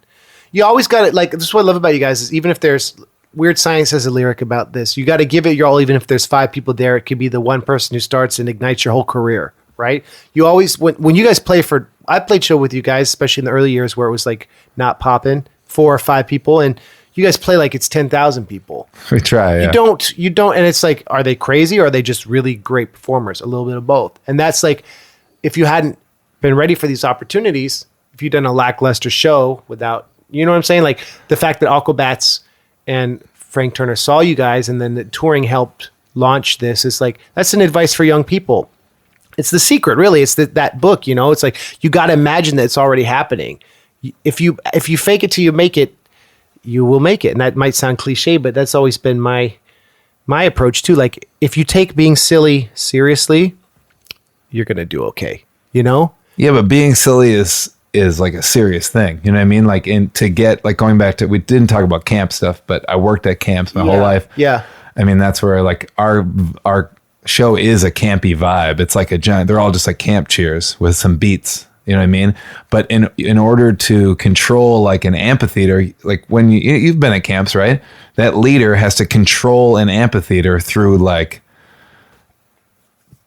You always got to, like, this is what I love about you guys is even if there's... Weird Science has a lyric about this. You got to give it your all, even if there's 5 people there. It could be the one person who starts and ignites your whole career, right? You always... When you guys play for... I played show with you guys, especially in the early years where it was like not popping, 4 or 5 people, and you guys play like it's 10,000 people. We try. Yeah. You don't, and it's like, are they crazy or are they just really great performers? A little bit of both. And that's like, if you hadn't been ready for these opportunities, if you'd done a lackluster show without, you know what I'm saying? Like the fact that Aquabats and Frank Turner saw you guys and then the touring helped launch this, is like, that's an advice for young people. It's the secret, really. It's that book, you know, it's like, you got to imagine that it's already happening. If you fake it till you make it, you will make it. And that might sound cliche, but that's always been my approach too. Like if you take being silly seriously, you're going to do okay, you know? Yeah, but being silly is like a serious thing. You know what I mean? Like to get, like going back to, we didn't talk about camp stuff, but I worked at camps my whole life. Yeah. I mean, that's where like our show is a campy vibe. It's like a giant, they're all just like camp cheers with some beats. You know what I mean? But in order to control like an amphitheater, like when you've been at camps, right? That leader has to control an amphitheater through like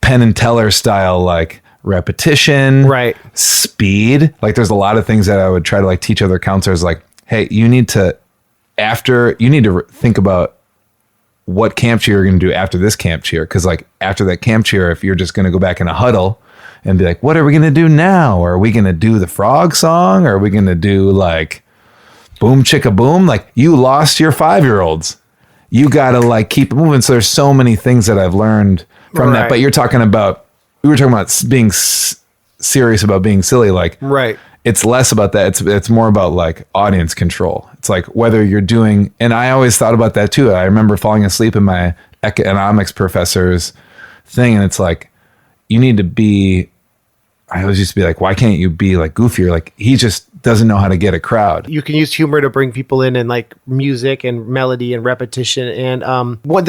Penn and Teller style, like repetition, right? Speed. Like there's a lot of things that I would try to like teach other counselors, like, hey, you need to think about what camp cheer you're going to do after this camp cheer. Cause like after that camp cheer, if you're just going to go back in a huddle and be like, what are we going to do now? Are we going to do the frog song? Or are we going to do like boom, chicka boom? Like you lost your 5-year-olds. You got to like keep it moving. So there's so many things that I've learned from that. But we were talking about being serious about being silly. Like, right. It's less about that. It's more about like audience control. It's like whether you're doing, and I always thought about that too. I remember falling asleep in my economics professor's thing. And it's like, you need to be, I always used to be like, why can't you be like goofier? Like he just doesn't know how to get a crowd. You can use humor to bring people in, and like music and melody and repetition. And one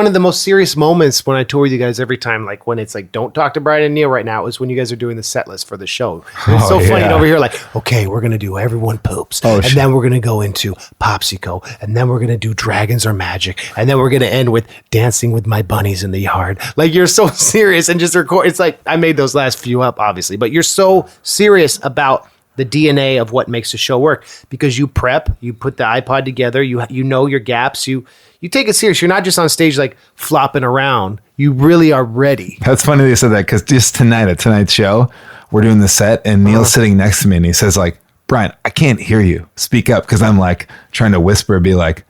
of the most serious moments when I tour with you guys every time, like when it's like, don't talk to Bryan and Neil right now, is when you guys are doing the set list for the show. And it's so funny over here, like, okay, we're going to do Everyone Poops. Then we're going to go into Popsicle. And then we're going to do Dragons Are Magic. And then we're going to end with Dancing with My Bunnies in the Yard. Like you're so serious and just record. It's like, I made those last few up, obviously, but you're so serious about the DNA of what makes a show work, because you prep, you put the iPod together, you know your gaps, you take it serious. You're not just on stage like flopping around. You really are ready. That's funny that you said that, because just tonight at tonight's show, we're doing the set and Neil's sitting next to me and he says like, Bryan, I can't hear you. Speak up. Because I'm like trying to whisper, be like,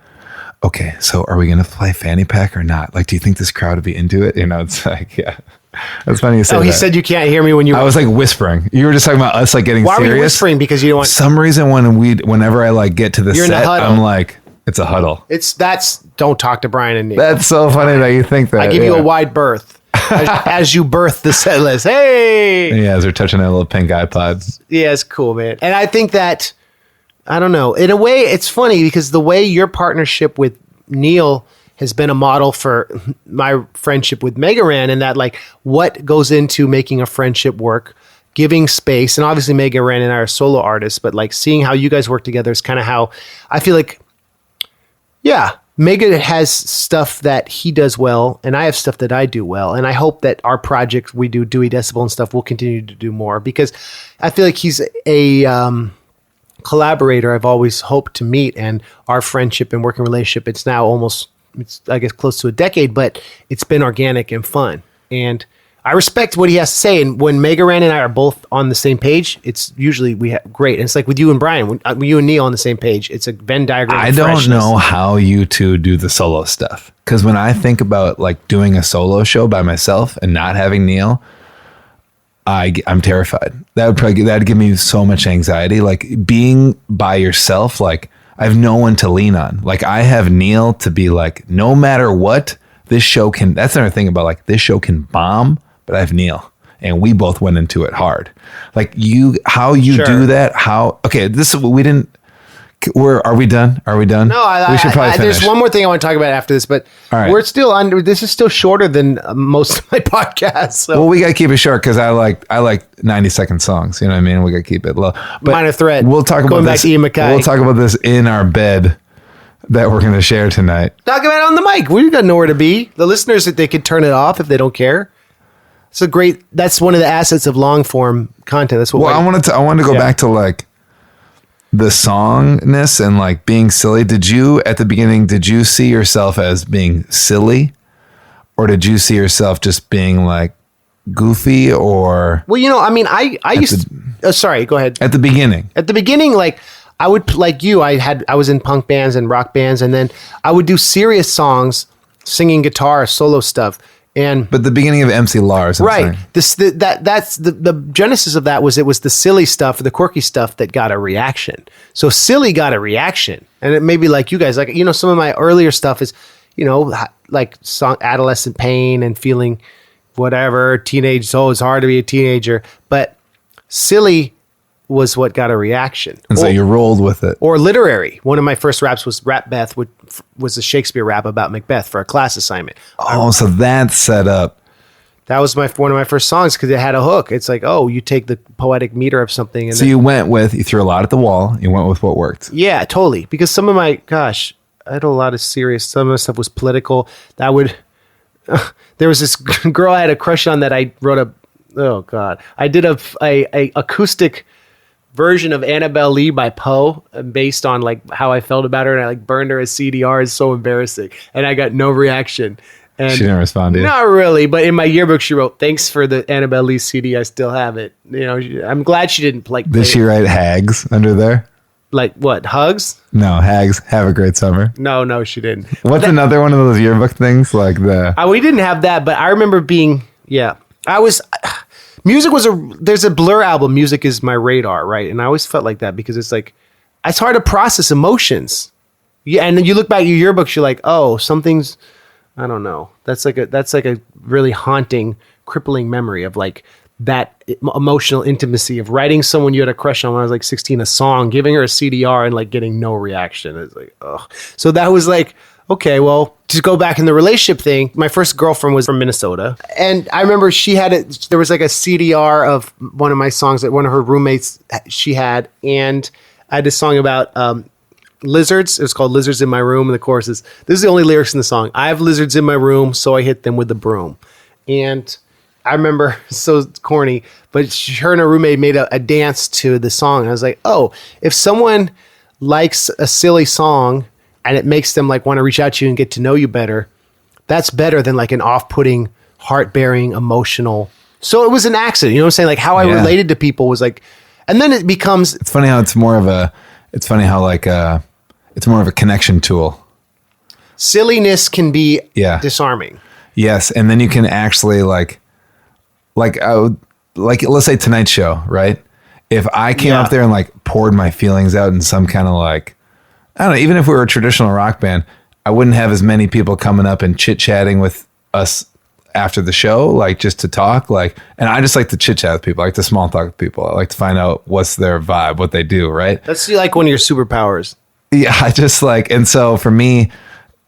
okay, so are we going to play Fanny Pack or not? Like, do you think this crowd would be into it? You know, it's like, yeah. That's funny you said that. He said you can't hear me when you... I was like whispering. You were just talking about us like getting serious. Why were you whispering? Because you don't want... Some reason whenever I like get to the set, I'm like, it's a huddle. Don't talk to Bryan and Neil. That's so funny that you think that. I give you a wide berth as you birth the set list. Hey! Yeah, as they're touching that little pink iPods. Yeah, it's cool, man. And I think that, I don't know, in a way, it's funny because the way your partnership with Neil has been a model for my friendship with Mega Ran, and that like what goes into making a friendship work, giving space. And obviously Mega Ran and I are solo artists, but like seeing how you guys work together is kind of how I feel like, yeah, Mega has stuff that he does well, and I have stuff that I do well. And I hope that our project, we do Dewey Decibel and stuff, will continue to do more, because I feel like he's a collaborator I've always hoped to meet. And our friendship and working relationship, it's now almost, I guess, close to a decade, but it's been organic and fun. And I respect what he has to say. And when Mega Ran and I are both on the same page, it's usually great. And it's like with you and Bryan, when you and Neil on the same page, it's a Venn diagram. I don't know how you two do the solo stuff. Because when I think about like doing a solo show by myself and not having Neil, I'm terrified. That'd give me so much anxiety. Like being by yourself, like I have no one to lean on. Like I have Neil to be like, no matter what, this show can, that's another thing about like this show can bomb, but I have Neil and we both went into it hard. Like how you do that? Okay, this is what we didn't, are we done? No, we should probably finish. There's one more thing I want to talk about after this, but we're still under, this is still shorter than most of my podcasts. So. Well, we got to keep it short because I like 90-second songs. You know what I mean? We got to keep it low. But Minor Threat. We'll talk about this. We'll talk about this in our bed that we're going to share tonight. Talk about it on the mic. We've got nowhere to be. The listeners, that they could turn it off if they don't care. That's one of the assets of long form content. That's what. Well, I wanted to go back to like the songness and like being silly. At the beginning, did you see yourself as being silly, or did you see yourself just being like goofy or? Well, I mean, I used to, sorry, go ahead. At the beginning, like I would, like you, I was in punk bands and rock bands, and then I would do serious songs, singing guitar, solo stuff. But the beginning of MC Lars, right? That's the genesis of that was it was the silly stuff, the quirky stuff that got a reaction. So silly got a reaction, and it may be like you guys, like some of my earlier stuff is, like song adolescent pain and feeling whatever teenage. So it's hard to be a teenager, but silly was what got a reaction. And so you rolled with it. Or literary. One of my first raps was Rap Beth, which was a Shakespeare rap about Macbeth for a class assignment. Oh, so that's set up. That was one of my first songs because it had a hook. It's like, oh, you take the poetic meter of something. And so you threw a lot at the wall. You went with what worked. Yeah, totally. Because some of my, I had a lot of serious, some of the stuff was political. There was this girl I had a crush on that I wrote I did a acoustic version of Annabelle Lee by Poe based on like how I felt about her, and I like burned her as CDR. It's so embarrassing, and I got no reaction. And she didn't respond to you? Not really, but in my yearbook she wrote, "Thanks for the Annabelle Lee CD. I still have it." I'm glad she didn't play. Did she write hags under there? Like what? Hugs? No, hags. Have a great summer. No, she didn't. What's another one of those yearbook things like the? We didn't have that, but I remember being music there's a Blur album, Music Is My Radar, right? And I always felt like that because it's like, it's hard to process emotions. Yeah. And then you look back at your yearbooks, you're like, oh, something's, I don't know. That's like a really haunting, crippling memory of like that emotional intimacy of writing someone you had a crush on when I was like 16, a song, giving her a CDR and like getting no reaction. It's like, oh, so that was like, okay, well, to go back in the relationship thing, my first girlfriend was from Minnesota. And I remember there was like a CDR of one of my songs that one of her roommates she had. And I had this song about lizards. It was called Lizards in My Room. And the chorus is, this is the only lyrics in the song. I have lizards in my room, so I hit them with the broom. And I remember, so corny, but her and her roommate made a dance to the song. And I was like, oh, if someone likes a silly song and it makes them like want to reach out to you and get to know you better, that's better than like an off-putting, heart-bearing, emotional. So it was an accident. You know what I'm saying? Like how I related to people was like, and then it becomes. It's funny how it's more of a connection tool. Silliness can be disarming. Yes. And then you can actually like let's say Tonight Show, right? If I came up there and like poured my feelings out in some kind of like, I don't know, even if we were a traditional rock band, I wouldn't have as many people coming up and chit-chatting with us after the show, like just to talk. Like, and I just like to chit-chat with people. I like to small talk with people. I like to find out what's their vibe, what they do, right? That's like one of your superpowers. Yeah, I just like, and so for me,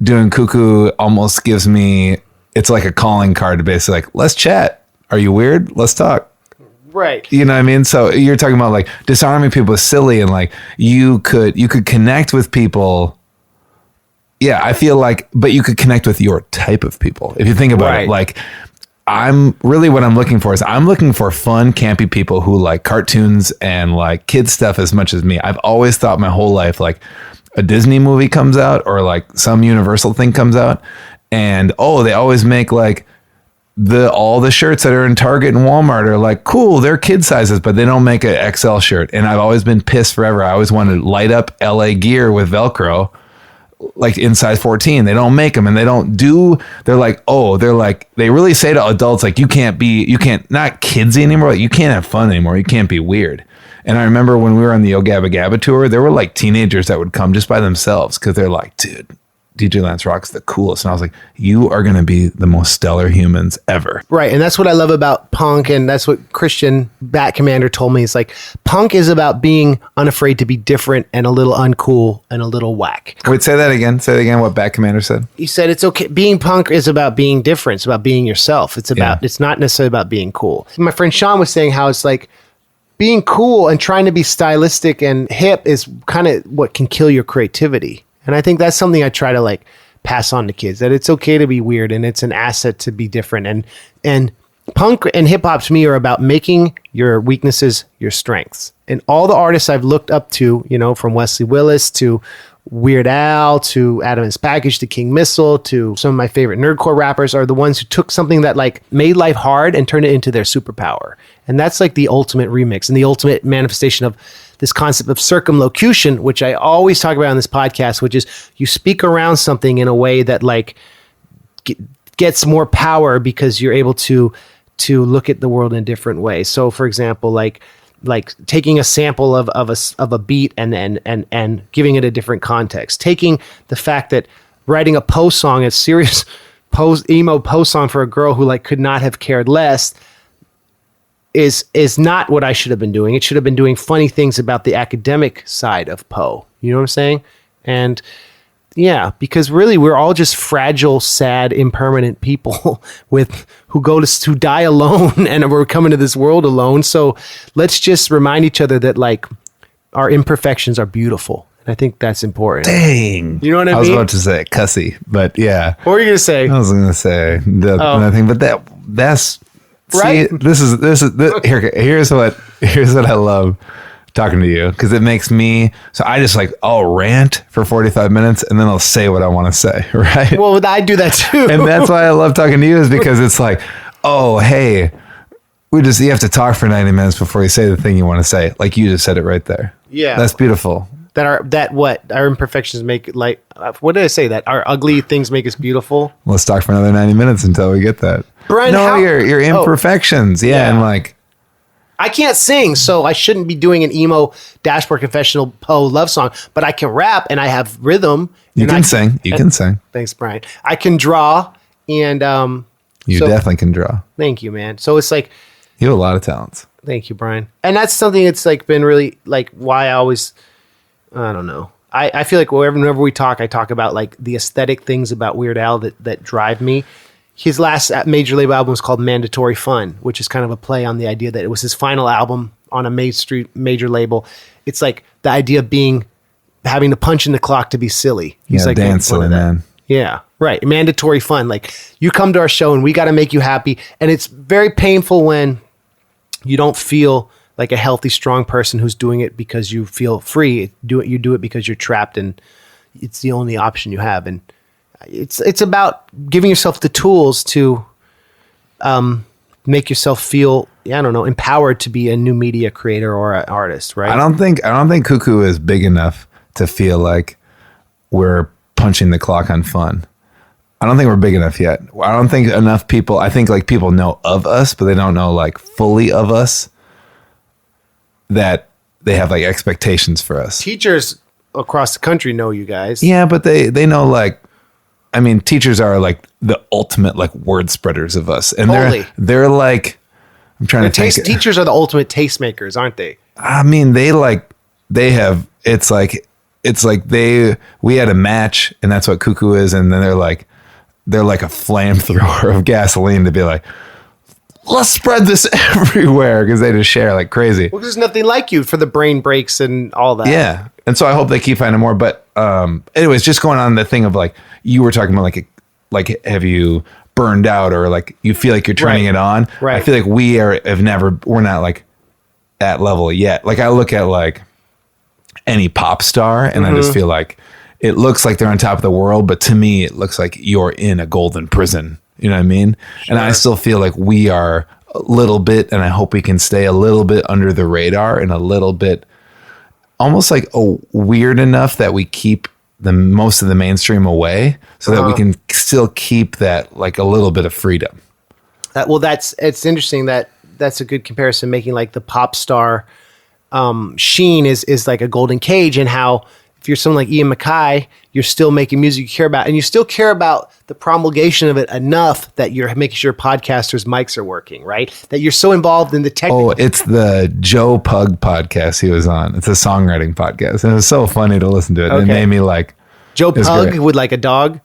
doing Koo Koo almost gives me, it's like a calling card to basically like, let's chat. Are you weird? Let's talk. Right. You know what I mean? So you're talking about like disarming people is silly, and like you could connect with people. Yeah, I feel like, but you could connect with your type of people. If you think about it, like what I'm looking for is I'm looking for fun, campy people who like cartoons and like kids stuff as much as me. I've always thought my whole life, like a Disney movie comes out or like some Universal thing comes out, and they always make like all the shirts that are in Target and Walmart are like, cool, they're kid sizes, but they don't make an XL shirt. And I've always been pissed forever. I always wanted to light up LA Gear with Velcro, like in size 14. They don't make them, and they're like, they really say to adults, like, you can't, not kidsy anymore. Like, you can't have fun anymore. You can't be weird. And I remember when we were on the Yo Gabba Gabba tour, there were like teenagers that would come just by themselves because they're like, dude, DJ Lance Rock's the coolest. And I was like, you are going to be the most stellar humans ever. Right. And that's what I love about punk. And that's what Christian Bat Commander told me. It's like, punk is about being unafraid to be different and a little uncool and a little whack. Wait, say that again. Say it again, what Bat Commander said. He said, it's okay. Being punk is about being different. It's about being yourself. It's not necessarily about being cool. My friend Sean was saying how it's like, being cool and trying to be stylistic and hip is kind of what can kill your creativity. And I think that's something I try to like pass on to kids, that it's okay to be weird and it's an asset to be different. And punk and hip hop to me are about making your weaknesses your strengths. And all the artists I've looked up to, from Wesley Willis to Weird Al to Adam and Package to King Missile to some of my favorite nerdcore rappers are the ones who took something that like made life hard and turned it into their superpower. And that's like the ultimate remix and the ultimate manifestation of this concept of circumlocution, which I always talk about on this podcast, which is you speak around something in a way that like gets more power because you're able to look at the world in a different way. So for example, like taking a sample of a beat and giving it a different context, taking the fact that writing a post song, a serious emo post song for a girl who like could not have cared less is not what I should have been doing. It should have been doing funny things about the academic side of Poe. You know what I'm saying? And yeah, because really we're all just fragile, sad, impermanent people who die alone and we're coming to this world alone. So let's just remind each other that like our imperfections are beautiful. And I think that's important. Dang. You know what I mean? I was about to say cussy, but yeah. What were you going to say? I was going to say nothing, but that's right. See, this is here's what I love talking to you, because it makes me, so I just like, I'll rant for 45 minutes and then I'll say what I want to say, right? Well, I do that too. And that's why I love talking to you, is because it's like, oh, hey, you have to talk for 90 minutes before you say the thing you want to say. Like you just said it right there. Yeah. That's beautiful. Our imperfections make it like, what did I say? That our ugly things make us beautiful. Let's talk for another 90 minutes until we get that. Bryan, your imperfections. Yeah. And like, I can't sing, so I shouldn't be doing an emo dashboard confessional Poe love song, but I can rap and I have rhythm. You can sing. You can sing. Thanks, Bryan. I can draw and you definitely can draw. Thank you, man. So it's like you have a lot of talents. Thank you, Bryan. And that's something that's like been really like why I always, I don't know. I feel like whenever we talk, I talk about like the aesthetic things about Weird Al that drive me. His last major label album was called Mandatory Fun, which is kind of a play on the idea that it was his final album on a major label. It's like the idea of having to punch in the clock to be silly. He's like dance silly, man. Yeah, right. Mandatory fun. Like you come to our show and we got to make you happy. And it's very painful when you don't feel like a healthy, strong person who's doing it because you feel free. You do it because you're trapped and it's the only option you have. And it's about giving yourself the tools to make yourself feel, empowered to be a new media creator or an artist, right? I don't think Koo Koo is big enough to feel like we're punching the clock on fun. I don't think we're big enough yet. I don't think enough people, I think like people know of us, but they don't know like fully of us, that they have like expectations for us. Teachers across the country know you guys. Yeah, but they know like, I mean, teachers are like the ultimate like word spreaders of us, and they're like, I'm trying to think. Teachers are the ultimate tastemakers, aren't they? I mean, we had a match, and that's what Koo Koo is, and then they're like a flamethrower of gasoline to be like, let's spread this everywhere, because they just share like crazy. Well, there's nothing like you for the brain breaks and all that. Yeah. And so I hope they keep finding more. But anyways, just going on the thing of like, you were talking about like have you burned out or like you feel like you're turning it on? Right. I feel like we're not like at level yet. Like I look at like any pop star and I just feel like it looks like they're on top of the world. But to me, it looks like you're in a golden prison. You know what I mean? Sure. And I still feel like we are a little bit, and I hope we can stay a little bit under the radar and a little bit almost like weird enough that we keep the most of the mainstream away so that we can still keep that like a little bit of freedom. It's interesting that's a good comparison, making like the pop star sheen is like a golden cage, and how if you're someone like Ian MacKaye, you're still making music you care about, and you still care about the promulgation of it enough that you're making sure podcasters' mics are working, right? That you're so involved in the technical. Oh, it's the Joe Pug podcast he was on. It's a songwriting podcast, and it was so funny to listen to it. Okay. And it made me like Joe Pug with like a dog.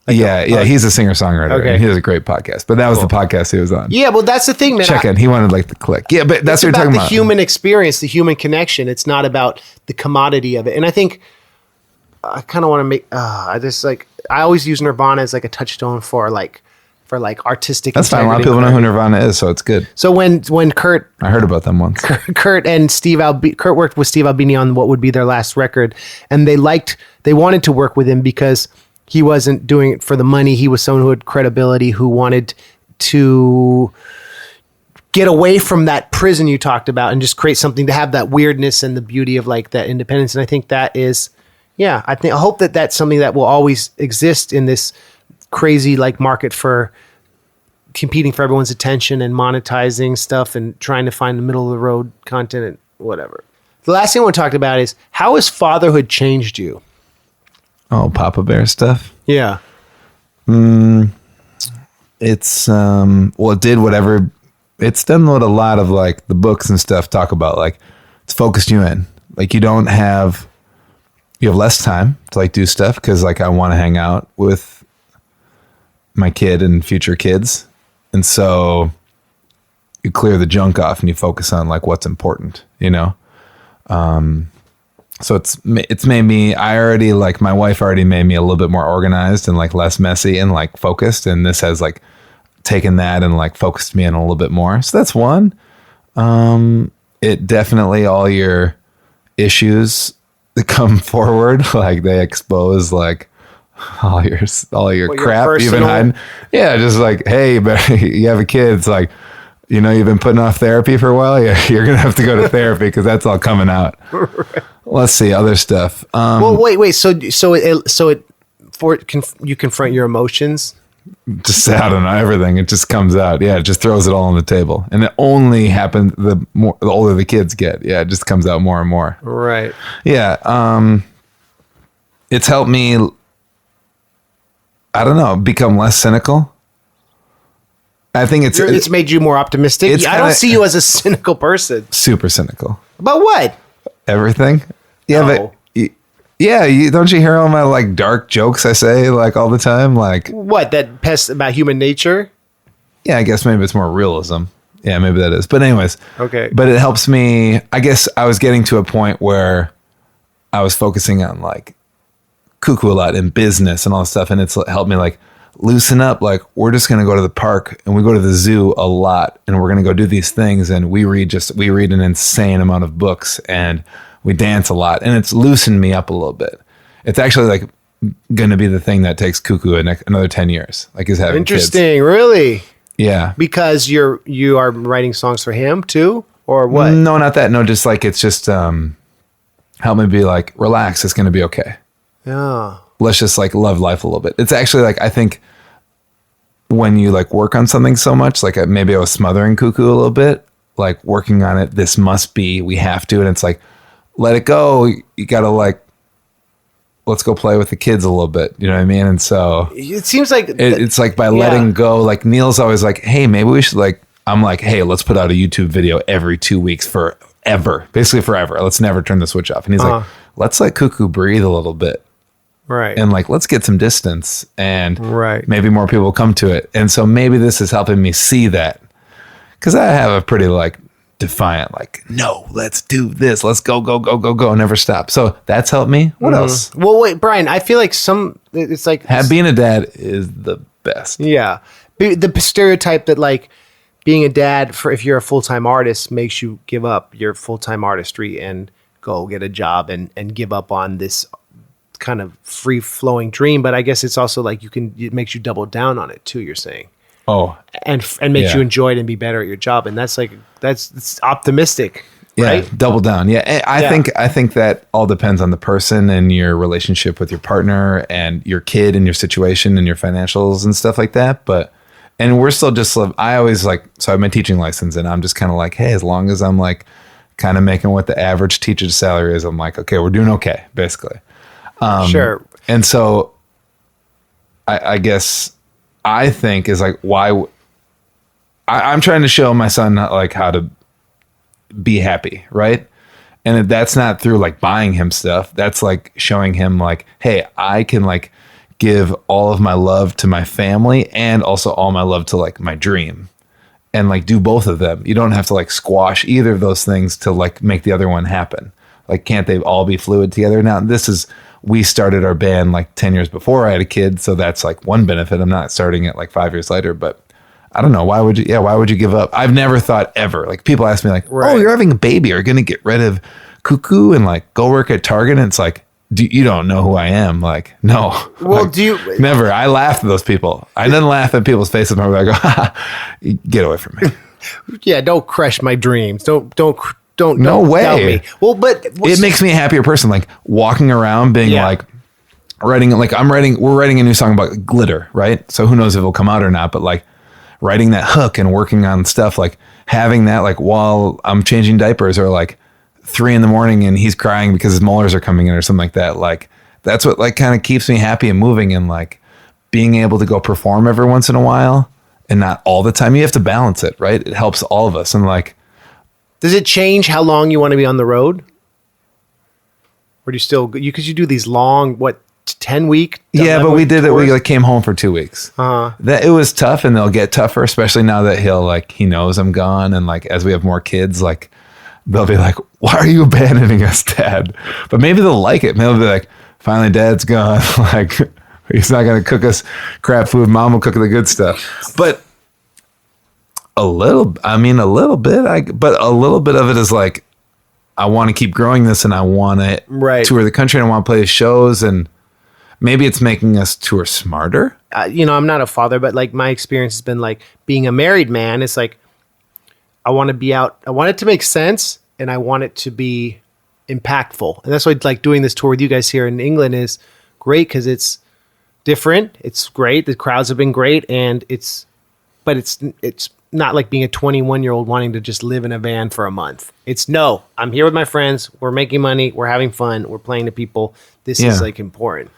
Like he's a singer-songwriter. Okay. And he has a great podcast. But that was the podcast he was on. Yeah, well, that's the thing, man. Check in. He wanted like the click. Yeah, but that's what you're talking about. It's about the human experience, the human connection. It's not about the commodity of it. And I think I kind of want to make, I always use Nirvana as like a touchstone for like for like artistic. That's fine. A lot of people know who Nirvana is, so it's good. So when Kurt, I heard about them once. Kurt and Kurt worked with Steve Albini on what would be their last record, and they wanted to work with him because he wasn't doing it for the money. He was someone who had credibility, who wanted to get away from that prison you talked about and just create something to have that weirdness and the beauty of like that independence. And I think that is, I hope that that's something that will always exist in this crazy like market for competing for everyone's attention and monetizing stuff and trying to find the middle of the road content and whatever. The last thing I want to talk about is, how has fatherhood changed you? Oh, Papa Bear stuff. Yeah. It's it did whatever. It's done what a lot of like the books and stuff talk about. Like, it's focused you in. Like, you have less time to like do stuff because like I want to hang out with my kid and future kids, and so you clear the junk off and you focus on like what's important, So it's made me. My wife already made me a little bit more organized and like less messy and like focused, and this has like taken that and like focused me in a little bit more. So that's one. It definitely, all your issues that come forward, like they expose like all your crap you've been hiding. Yeah, just like, hey, but you have a kid. It's like, you've been putting off therapy for a while. Yeah, you're gonna have to go to therapy because that's all coming out. Right. Let's see other stuff. Well, wait. So you confront your emotions. Just, I don't know, everything. It just comes out. Yeah, it just throws it all on the table, and it only happens the older the kids get. Yeah, it just comes out more and more. Right. Yeah. It's helped me, I don't know, become less cynical. I think it's made you more optimistic. I don't see you as a cynical person. Super cynical. About what? Everything. Yeah, no. But don't you hear all my like dark jokes I say like all the time? Like, what, that pest about human nature? Yeah, I guess maybe it's more realism. Yeah, maybe that is. But anyways, okay. But it helps me. I guess I was getting to a point where I was focusing on like cuckoo a lot in business and all this stuff, and it's helped me like loosen up. Like, we're just going to go to the park and we go to the zoo a lot, and we're going to go do these things, and we read an insane amount of books, and we dance a lot, and it's loosened me up a little bit. It's actually like going to be the thing that takes Cuckoo another 10 years. Like, is having interesting, kids. Really? Yeah. Because you are writing songs for him too, or what? No, not that. No, just like, it's just help me be like, relax. It's going to be okay. Yeah. Let's just like love life a little bit. It's actually like, I think when you like work on something so much, like maybe I was smothering Cuckoo a little bit, like working on it. This must be, we have to. And it's like, let it go. You got to like, let's go play with the kids a little bit. You know what I mean? And so it seems like it's like by letting go, like Neil's always like, hey, maybe we should like, I'm like, hey, let's put out a YouTube video every 2 weeks forever, basically forever. Let's never turn the switch off. And he's like, let's let Cuckoo breathe a little bit. Right. And like, let's get some distance, and right. maybe more people will come to it. And so maybe this is helping me see that, because I have a pretty like defiant, like, no, let's do this. Let's go, never stop. So that's helped me. What else? Well, wait, Bryan, I feel like it's like being a dad is the best. Yeah. The stereotype that like being a dad if you're a full-time artist makes you give up your full-time artistry and go get a job and give up on this kind of free-flowing dream. But I guess it's also like it makes you double down on it too, you're saying. Oh, and makes you enjoy it and be better at your job. And that's like, it's optimistic, right? Yeah, double down. Yeah. I think that all depends on the person and your relationship with your partner and your kid and your situation and your financials and stuff like that. And we're still just, I always like, so I have my teaching license, and I'm just kind of like, hey, as long as I'm like kind of making what the average teacher's salary is, I'm like, okay, we're doing okay, basically. Sure. And so I guess I think is like, why I'm trying to show my son like how to be happy. Right. And that's not through like buying him stuff. That's like showing him like, hey, I can like give all of my love to my family and also all my love to like my dream, and like do both of them. You don't have to like squash either of those things to like make the other one happen. Like, can't they all be fluid together? Now, this is we started our band like 10 years before I had a kid. So that's like one benefit. I'm not starting it like 5 years later, but I don't know. Why would you give up? I've never thought ever. Like people ask me like, oh, you're having a baby. Are you going to get rid of Koo Koo and like go work at Target? And it's like, you don't know who I am. Like, no. Well, like, never. I laugh at those people. I didn't laugh at people's faces. I go, get away from me. Yeah. Don't crush my dreams. Don't no way. Doubt me. Well, but it makes me a happier person. Like walking around being like writing, like we're writing a new song about glitter. Right. So who knows if it'll come out or not, but like writing that hook and working on stuff, like having that, like while I'm changing diapers or like 3 a.m. and he's crying because his molars are coming in or something like that. Like that's what like kind of keeps me happy and moving, and like being able to go perform every once in a while and not all the time. You have to balance it, right? It helps all of us. And like, does it change how long you want to be on the road? Or do you still, because you do these long, 10-week? Yeah, but we did it. We like came home for 2 weeks. That it was tough, and they'll get tougher, especially now that he knows I'm gone. And like, as we have more kids, like they'll be like, why are you abandoning us, Dad? But maybe they'll like it. Maybe they'll be like, finally Dad's gone. Like he's not going to cook us crap food. Mom will cook the good stuff. But a little bit, but a little bit of it is like, I want to keep growing this, and I want to tour the country, and I want to play shows, and maybe it's making us tour smarter. I'm not a father, but like my experience has been like being a married man. It's like, I want to be out. I want it to make sense, and I want it to be impactful. And that's why like doing this tour with you guys here in England is great, because it's different. It's great. The crowds have been great, and it's not like being a 21-year-old wanting to just live in a van for a month. It's no, I'm here with my friends. We're making money. We're having fun. We're playing to people. This is like important.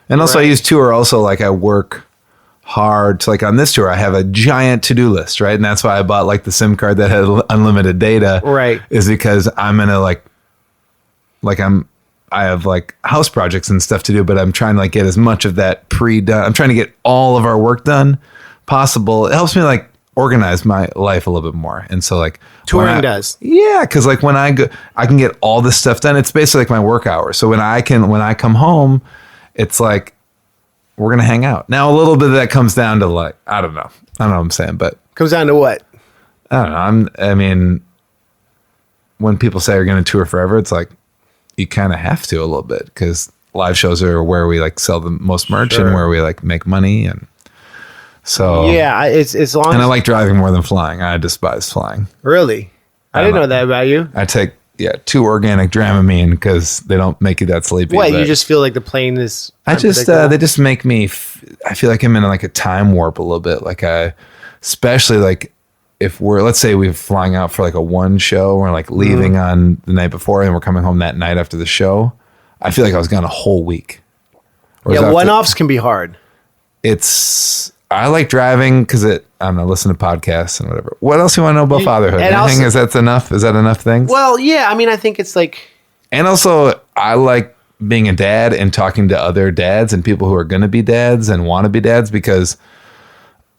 And also I use tour also, like I work hard to, like on this tour, I have a giant to-do list, right? And that's why I bought like the SIM card that had unlimited data, right? Is because I'm going to I have like house projects and stuff to do, but I'm trying to like get as much of that pre-done. I'm trying to get all of our work done possible. It helps me like organize my life a little bit more. And so like touring does. Yeah. Cause like when I go, I can get all this stuff done. It's basically like my work hours. So when I come home, it's like, we're going to hang out. Now a little bit of that comes down to like, I don't know what I'm saying, but comes down to what? I don't know. I mean, when people say you're going to tour forever, it's like, you kind of have to a little bit, because live shows are where we like sell the most merch and where we like make money. And so, yeah, it's long. And I like driving more than flying. I despise flying. Really? I didn't know that about you. I take 2 organic Dramamine because they don't make you that sleepy. What, you just feel like the plane is... they just make me... I feel like I'm in like a time warp a little bit. Like especially like if let's say we're flying out for like a one show, we're like leaving on the night before and we're coming home that night after the show. I feel like I was gone a whole week. One-offs can be hard. I like driving because I don't know, listen to podcasts and whatever. What else do you want to know about fatherhood? Anything? Is that enough? Is that enough things? Well, yeah. I mean, I think it's like... And also, I like being a dad and talking to other dads and people who are going to be dads and want to be dads, because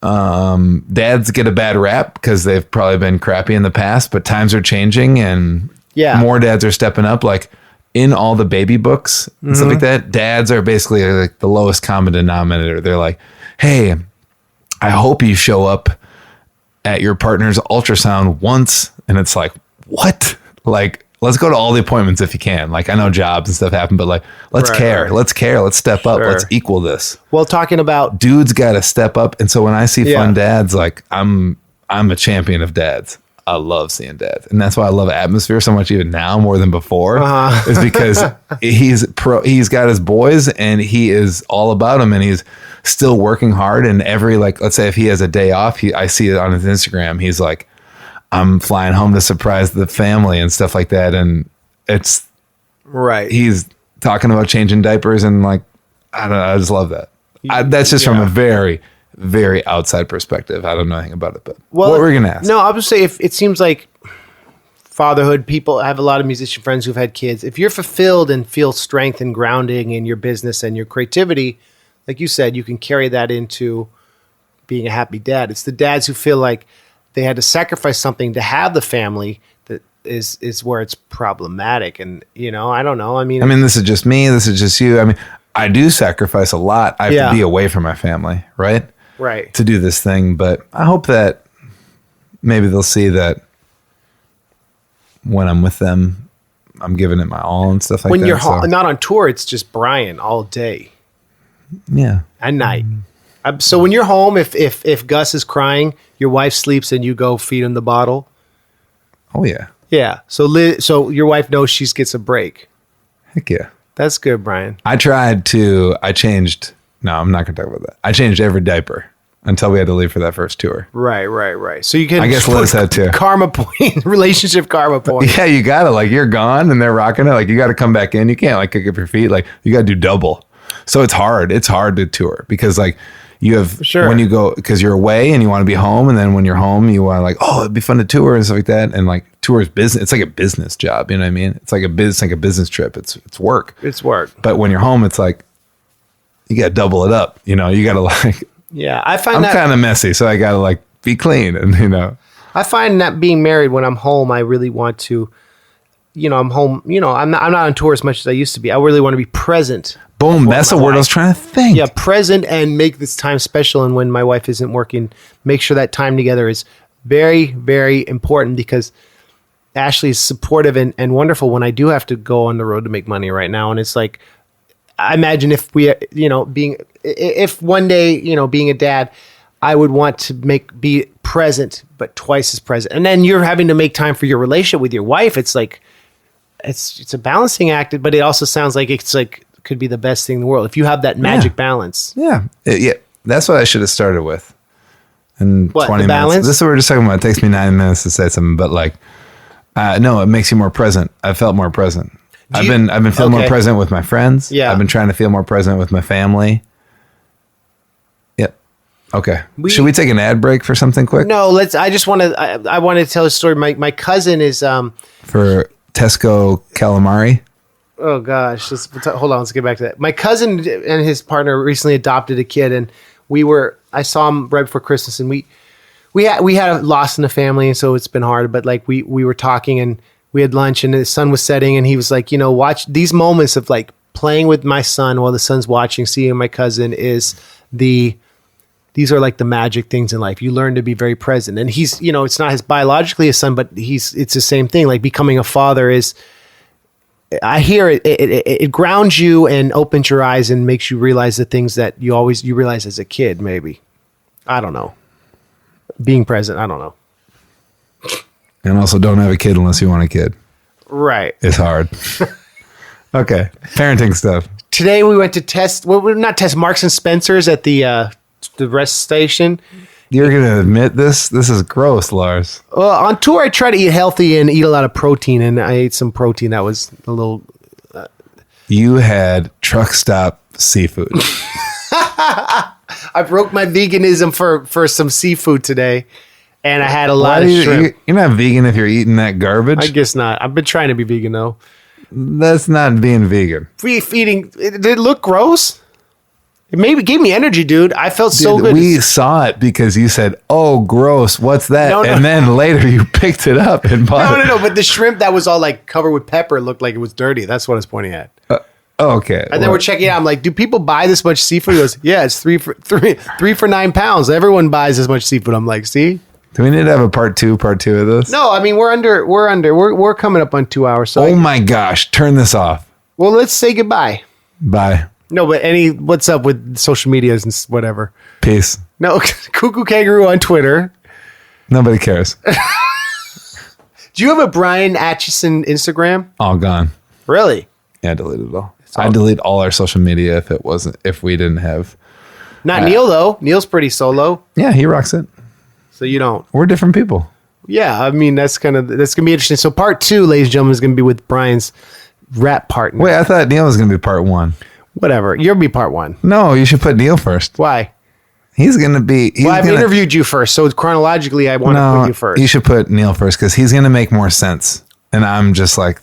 dads get a bad rap because they've probably been crappy in the past, but times are changing and more dads are stepping up. Like in all the baby books and stuff like that, dads are basically like the lowest common denominator. They're like, hey, I hope you show up at your partner's ultrasound once. And it's like, what? Like, let's go to all the appointments if you can. Like, I know jobs and stuff happen, but like, let's care. Let's care. Let's step up. Let's equal this. Well, talking about... Dudes got to step up. And so when I see fun dads, like I'm a champion of dads. I love seeing dads. And that's why I love Atmosphere so much even now more than before, is because he's got his boys and he is all about them, and he's still working hard. And every, like, let's say if he has a day off, I see it on his Instagram. He's like, I'm flying home to surprise the family and stuff like that. And it's he's talking about changing diapers and like, I don't know. I just love that. That's just from a very, very outside perspective. I don't know anything about it, but what were we going to ask? No, I would say if it seems like fatherhood, people, I have a lot of musician friends who've had kids. If you're fulfilled and feel strength and grounding in your business and your creativity, like you said, you can carry that into being a happy dad. It's the dads who feel like they had to sacrifice something to have the family, that is where it's problematic. And, I don't know. I mean, this is just me. This is just you. I mean, I do sacrifice a lot. I have to be away from my family, right? Right. To do this thing. But I hope that maybe they'll see that when I'm with them, I'm giving it my all and stuff like that. When you're not on tour, it's just Bryan all day. Yeah. At night. So when you're home, if Gus is crying, your wife sleeps and you go feed him the bottle. Oh yeah. Yeah. So your wife knows she gets a break. Heck yeah. That's good, Bryan. I'm not going to talk about that. I changed every diaper until we had to leave for that first tour. Right. So you can, I guess Liz had to. Karma point, relationship karma point. Yeah, you gotta, like, you're gone and they're rocking it. Like, you gotta come back in. You can't, like, kick up your feet. Like, you gotta do double. So it's hard. It's hard to tour because, like, you have, when you go, because you're away and you want to be home. And then when you're home, you want to, like, oh, it'd be fun to tour and stuff like that. And, like, tour is business. It's like a business job. You know what I mean? It's like a business trip. It's work. It's work. But when you're home, it's like, you got to double it up. You got to, like, yeah, I'm kind of messy. So I got to, like, be clean. And, I find that being married, when I'm home, I really want to, I'm home, I'm not on tour as much as I used to be. I really want to be present. Boom. That's the word I was trying to think. Yeah. Present and make this time special. And when my wife isn't working, make sure that time together is very, very important because Ashley is supportive and wonderful when I do have to go on the road to make money right now. And it's like, I imagine if we, if one day, being a dad, I would want to be present, but twice as present. And then you're having to make time for your relationship with your wife. It's like, it's a balancing act, but it also sounds like it's like, could be the best thing in the world if you have that magic balance. Yeah. That's what I should have started with. And 20 minutes. Balance? This is what we're just talking about. It takes me 9 minutes to say something, but like, no, it makes you more present. I felt more present. I've been feeling more present with my friends. Yeah. I've been trying to feel more present with my family. Yep. Okay. Should we take an ad break for something quick? No, I want to tell a story. My cousin is, for Tesco calamari. Oh gosh, hold on. Let's get back to that. My cousin and his partner recently adopted a kid, and I saw him right before Christmas, and we had a loss in the family, and so it's been hard. But like we were talking, and we had lunch, and the sun was setting, and he was like, watch these moments of like playing with my son while the sun's watching, seeing my cousin these are like the magic things in life. You learn to be very present, and he's it's not biologically his son, but it's the same thing. Like becoming a father is. I hear it grounds you and opens your eyes and makes you realize the things that you realize as a kid, maybe. I don't know. Being present, I don't know. And also don't have a kid unless you want a kid. Right. It's hard. Okay. Parenting stuff. Today we went to Marks and Spencer's at the rest station. You're going to admit this? This is gross, Lars. On tour, I try to eat healthy and eat a lot of protein, and I ate some protein that was a little... You had truck stop seafood. I broke my veganism for some seafood today, and I had a lot of shrimp. You're not vegan if you're eating that garbage? I guess not. I've been trying to be vegan, though. That's not being vegan. Eating... Did it look gross? It maybe gave me energy, dude. I felt so good. We saw it because you said, "Oh, gross! What's that?" No. And then later you picked it up and bought it. No. But the shrimp that was all like covered with pepper looked like it was dirty. That's what I was pointing at. Okay. And then we're checking it out. I'm like, "Do people buy this much seafood?" He goes, "Yeah, it's three for 9 pounds. Everyone buys this much seafood." I'm like, "See." Do we need to have a part two of this? No, I mean we're coming up on 2 hours. So my gosh, turn this off. Well, let's say goodbye. Bye. No, but what's up with social medias and whatever? Peace. No, Koo Koo Kanga Roo on Twitter. Nobody cares. Do you have a Bryan Atchison Instagram? All gone. Really? Yeah, I deleted it all. I delete all our social media if we didn't have. Not Neil though. Neil's pretty solo. Yeah, he rocks it. So you don't. We're different people. Yeah, I mean that's gonna be interesting. So part 2, ladies and gentlemen, is gonna be with Bryan's rap partner. Wait, I thought Neil was gonna be part 1. Whatever. You'll be part 1. No, you should put Neil first. Why? He's gonna be. I've interviewed you first, so chronologically, I want to put you first. You should put Neil first because he's gonna make more sense, and I'm just like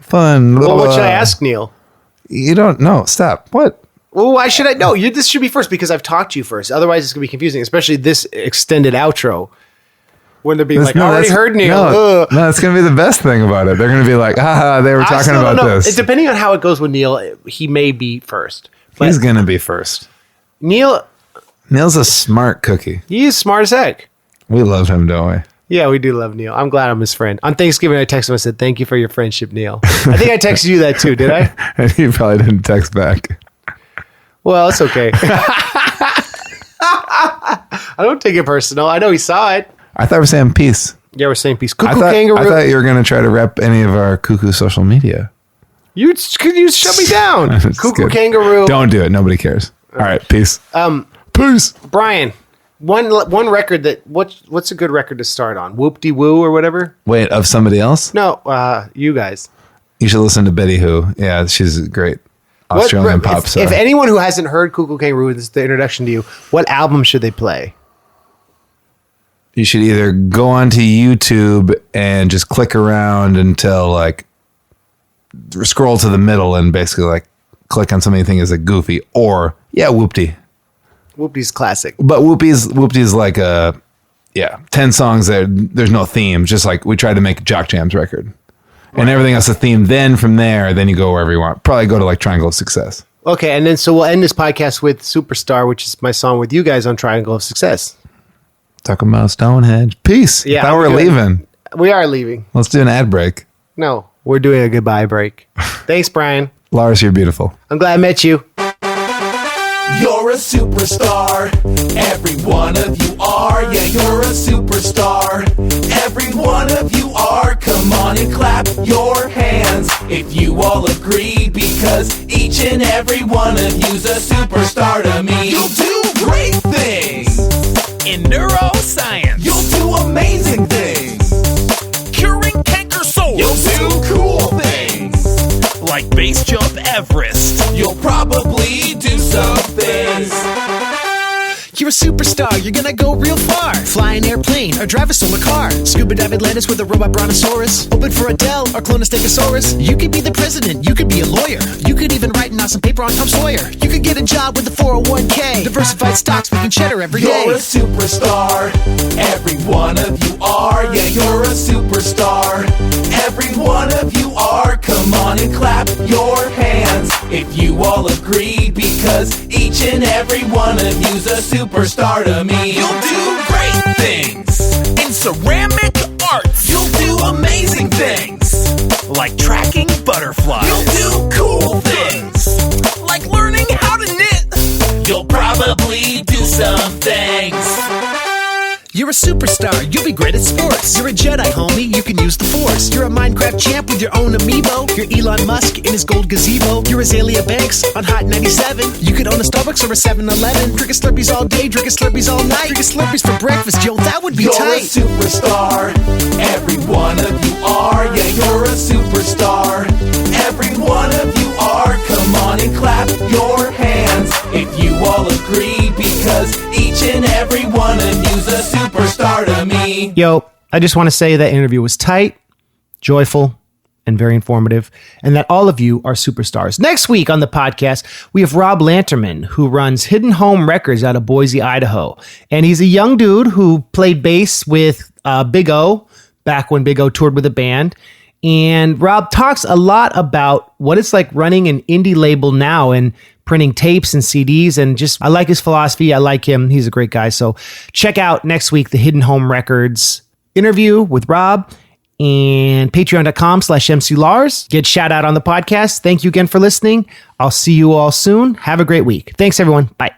fun. Well, what should I ask Neil? You don't know. Stop. What? Well, why should I know? This should be first because I've talked to you first. Otherwise, it's gonna be confusing, especially this extended outro. Wouldn't it be like, I already heard Neil? No, it's going to be the best thing about it. They're going to be like, they were talking about this. It's depending on how it goes with Neil, he may be first. He's going to be first. Neil's a smart cookie. He's smart as heck. We love him, don't we? Yeah, we do love Neil. I'm glad I'm his friend. On Thanksgiving, I texted him and said, thank you for your friendship, Neil. I think I texted you that too, did I? And he probably didn't text back. Well, it's okay. I don't take it personal. I know he saw it. I thought we were saying peace. Yeah, we're saying peace. Koo Koo Kanga Roo. I thought you were going to try to rep any of our Cuckoo social media. You shut me down. Koo Koo Kanga Roo. Don't do it. Nobody cares. All right, peace. Peace. Brian, one record that what's a good record to start on? Whoop De Woo or whatever? Wait, of somebody else? No, you guys. You should listen to Betty Who. Yeah, she's a great Australian pop star. If anyone who hasn't heard Koo Koo Kanga Roo, this is the introduction to you, what album should they play? You should either go onto YouTube and just click around until like scroll to the middle and basically like click on something you think is a goofy, or Whoop-Dee. Whoop-Dee's classic. But Whoop-Dee's like 10 songs that there's no theme. Just like we tried to make a Jock Jams record. Right. And everything else a theme. Then from there, then you go wherever you want. Probably go to like Triangle of Success. Okay, and then so we'll end this podcast with Superstar, which is my song with you guys on Triangle of Success. Talking about Stonehenge. Peace. Yeah, I thought we're leaving. We are leaving. Let's do an ad break. No, we're doing a goodbye break. Thanks, Brian. Lars, you're beautiful. I'm glad I met you. You're a superstar. Every one of you are. Yeah, you're a superstar. Every one of you are. Come on and clap your hands if you all agree, because each and every one of you's a superstar to me. You'll do great things in neuroscience. You'll do amazing things curing canker sores. You'll do cool things like base jump Everest. You'll probably do some things. You're a superstar, you're gonna go real far. Fly an airplane or drive a solar car. Scuba dive Atlantis with a robot brontosaurus. Open for Adele or clone a stegosaurus. You could be the president, you could be a lawyer. You could even write an awesome paper on Tom Sawyer. You could get a job with a 401k. Diversified stocks making cheddar every day. You're a superstar. Every one of you are. Yeah, you're a superstar. Every one of you are. Come on and clap your hands if you all agree, because each and every one of you's a superstar to me. You'll do great things in ceramic arts. You'll do amazing things like tracking butterflies. You'll do cool things like learning how to knit. You'll probably do some things. You're a superstar, you'll be great at sports. You're a Jedi, homie, you can use the Force. You're a Minecraft champ with your own amiibo. You're Elon Musk in his gold gazebo. You're Azalea Banks on Hot 97. You could own a Starbucks or a 7-Eleven. Drinking Slurpees all day, drinking Slurpees all night. Drinking Slurpees for breakfast, yo, that would be you're tight. You're a superstar, every one of you are. Yeah, you're a superstar, every one of you are. Come on and clap your hands if you all agree, because each and every one of you's a superstar to me. Yo, I just want to say that interview was tight, joyful, and very informative, and that all of you are superstars. Next week on the podcast, we have Rob Lanterman, who runs Hidden Home Records out of Boise, Idaho. And he's a young dude who played bass with Big O back when Big O toured with a band. And Rob talks a lot about what it's like running an indie label now and printing tapes and CDs, and just I like his philosophy. I like him. He's a great guy. So check out next week the Hidden Home Records interview with Rob, and patreon.com/MC Lars. Get shout out on the podcast. Thank you again for listening. I'll see you all soon. Have a great week. Thanks, everyone. Bye.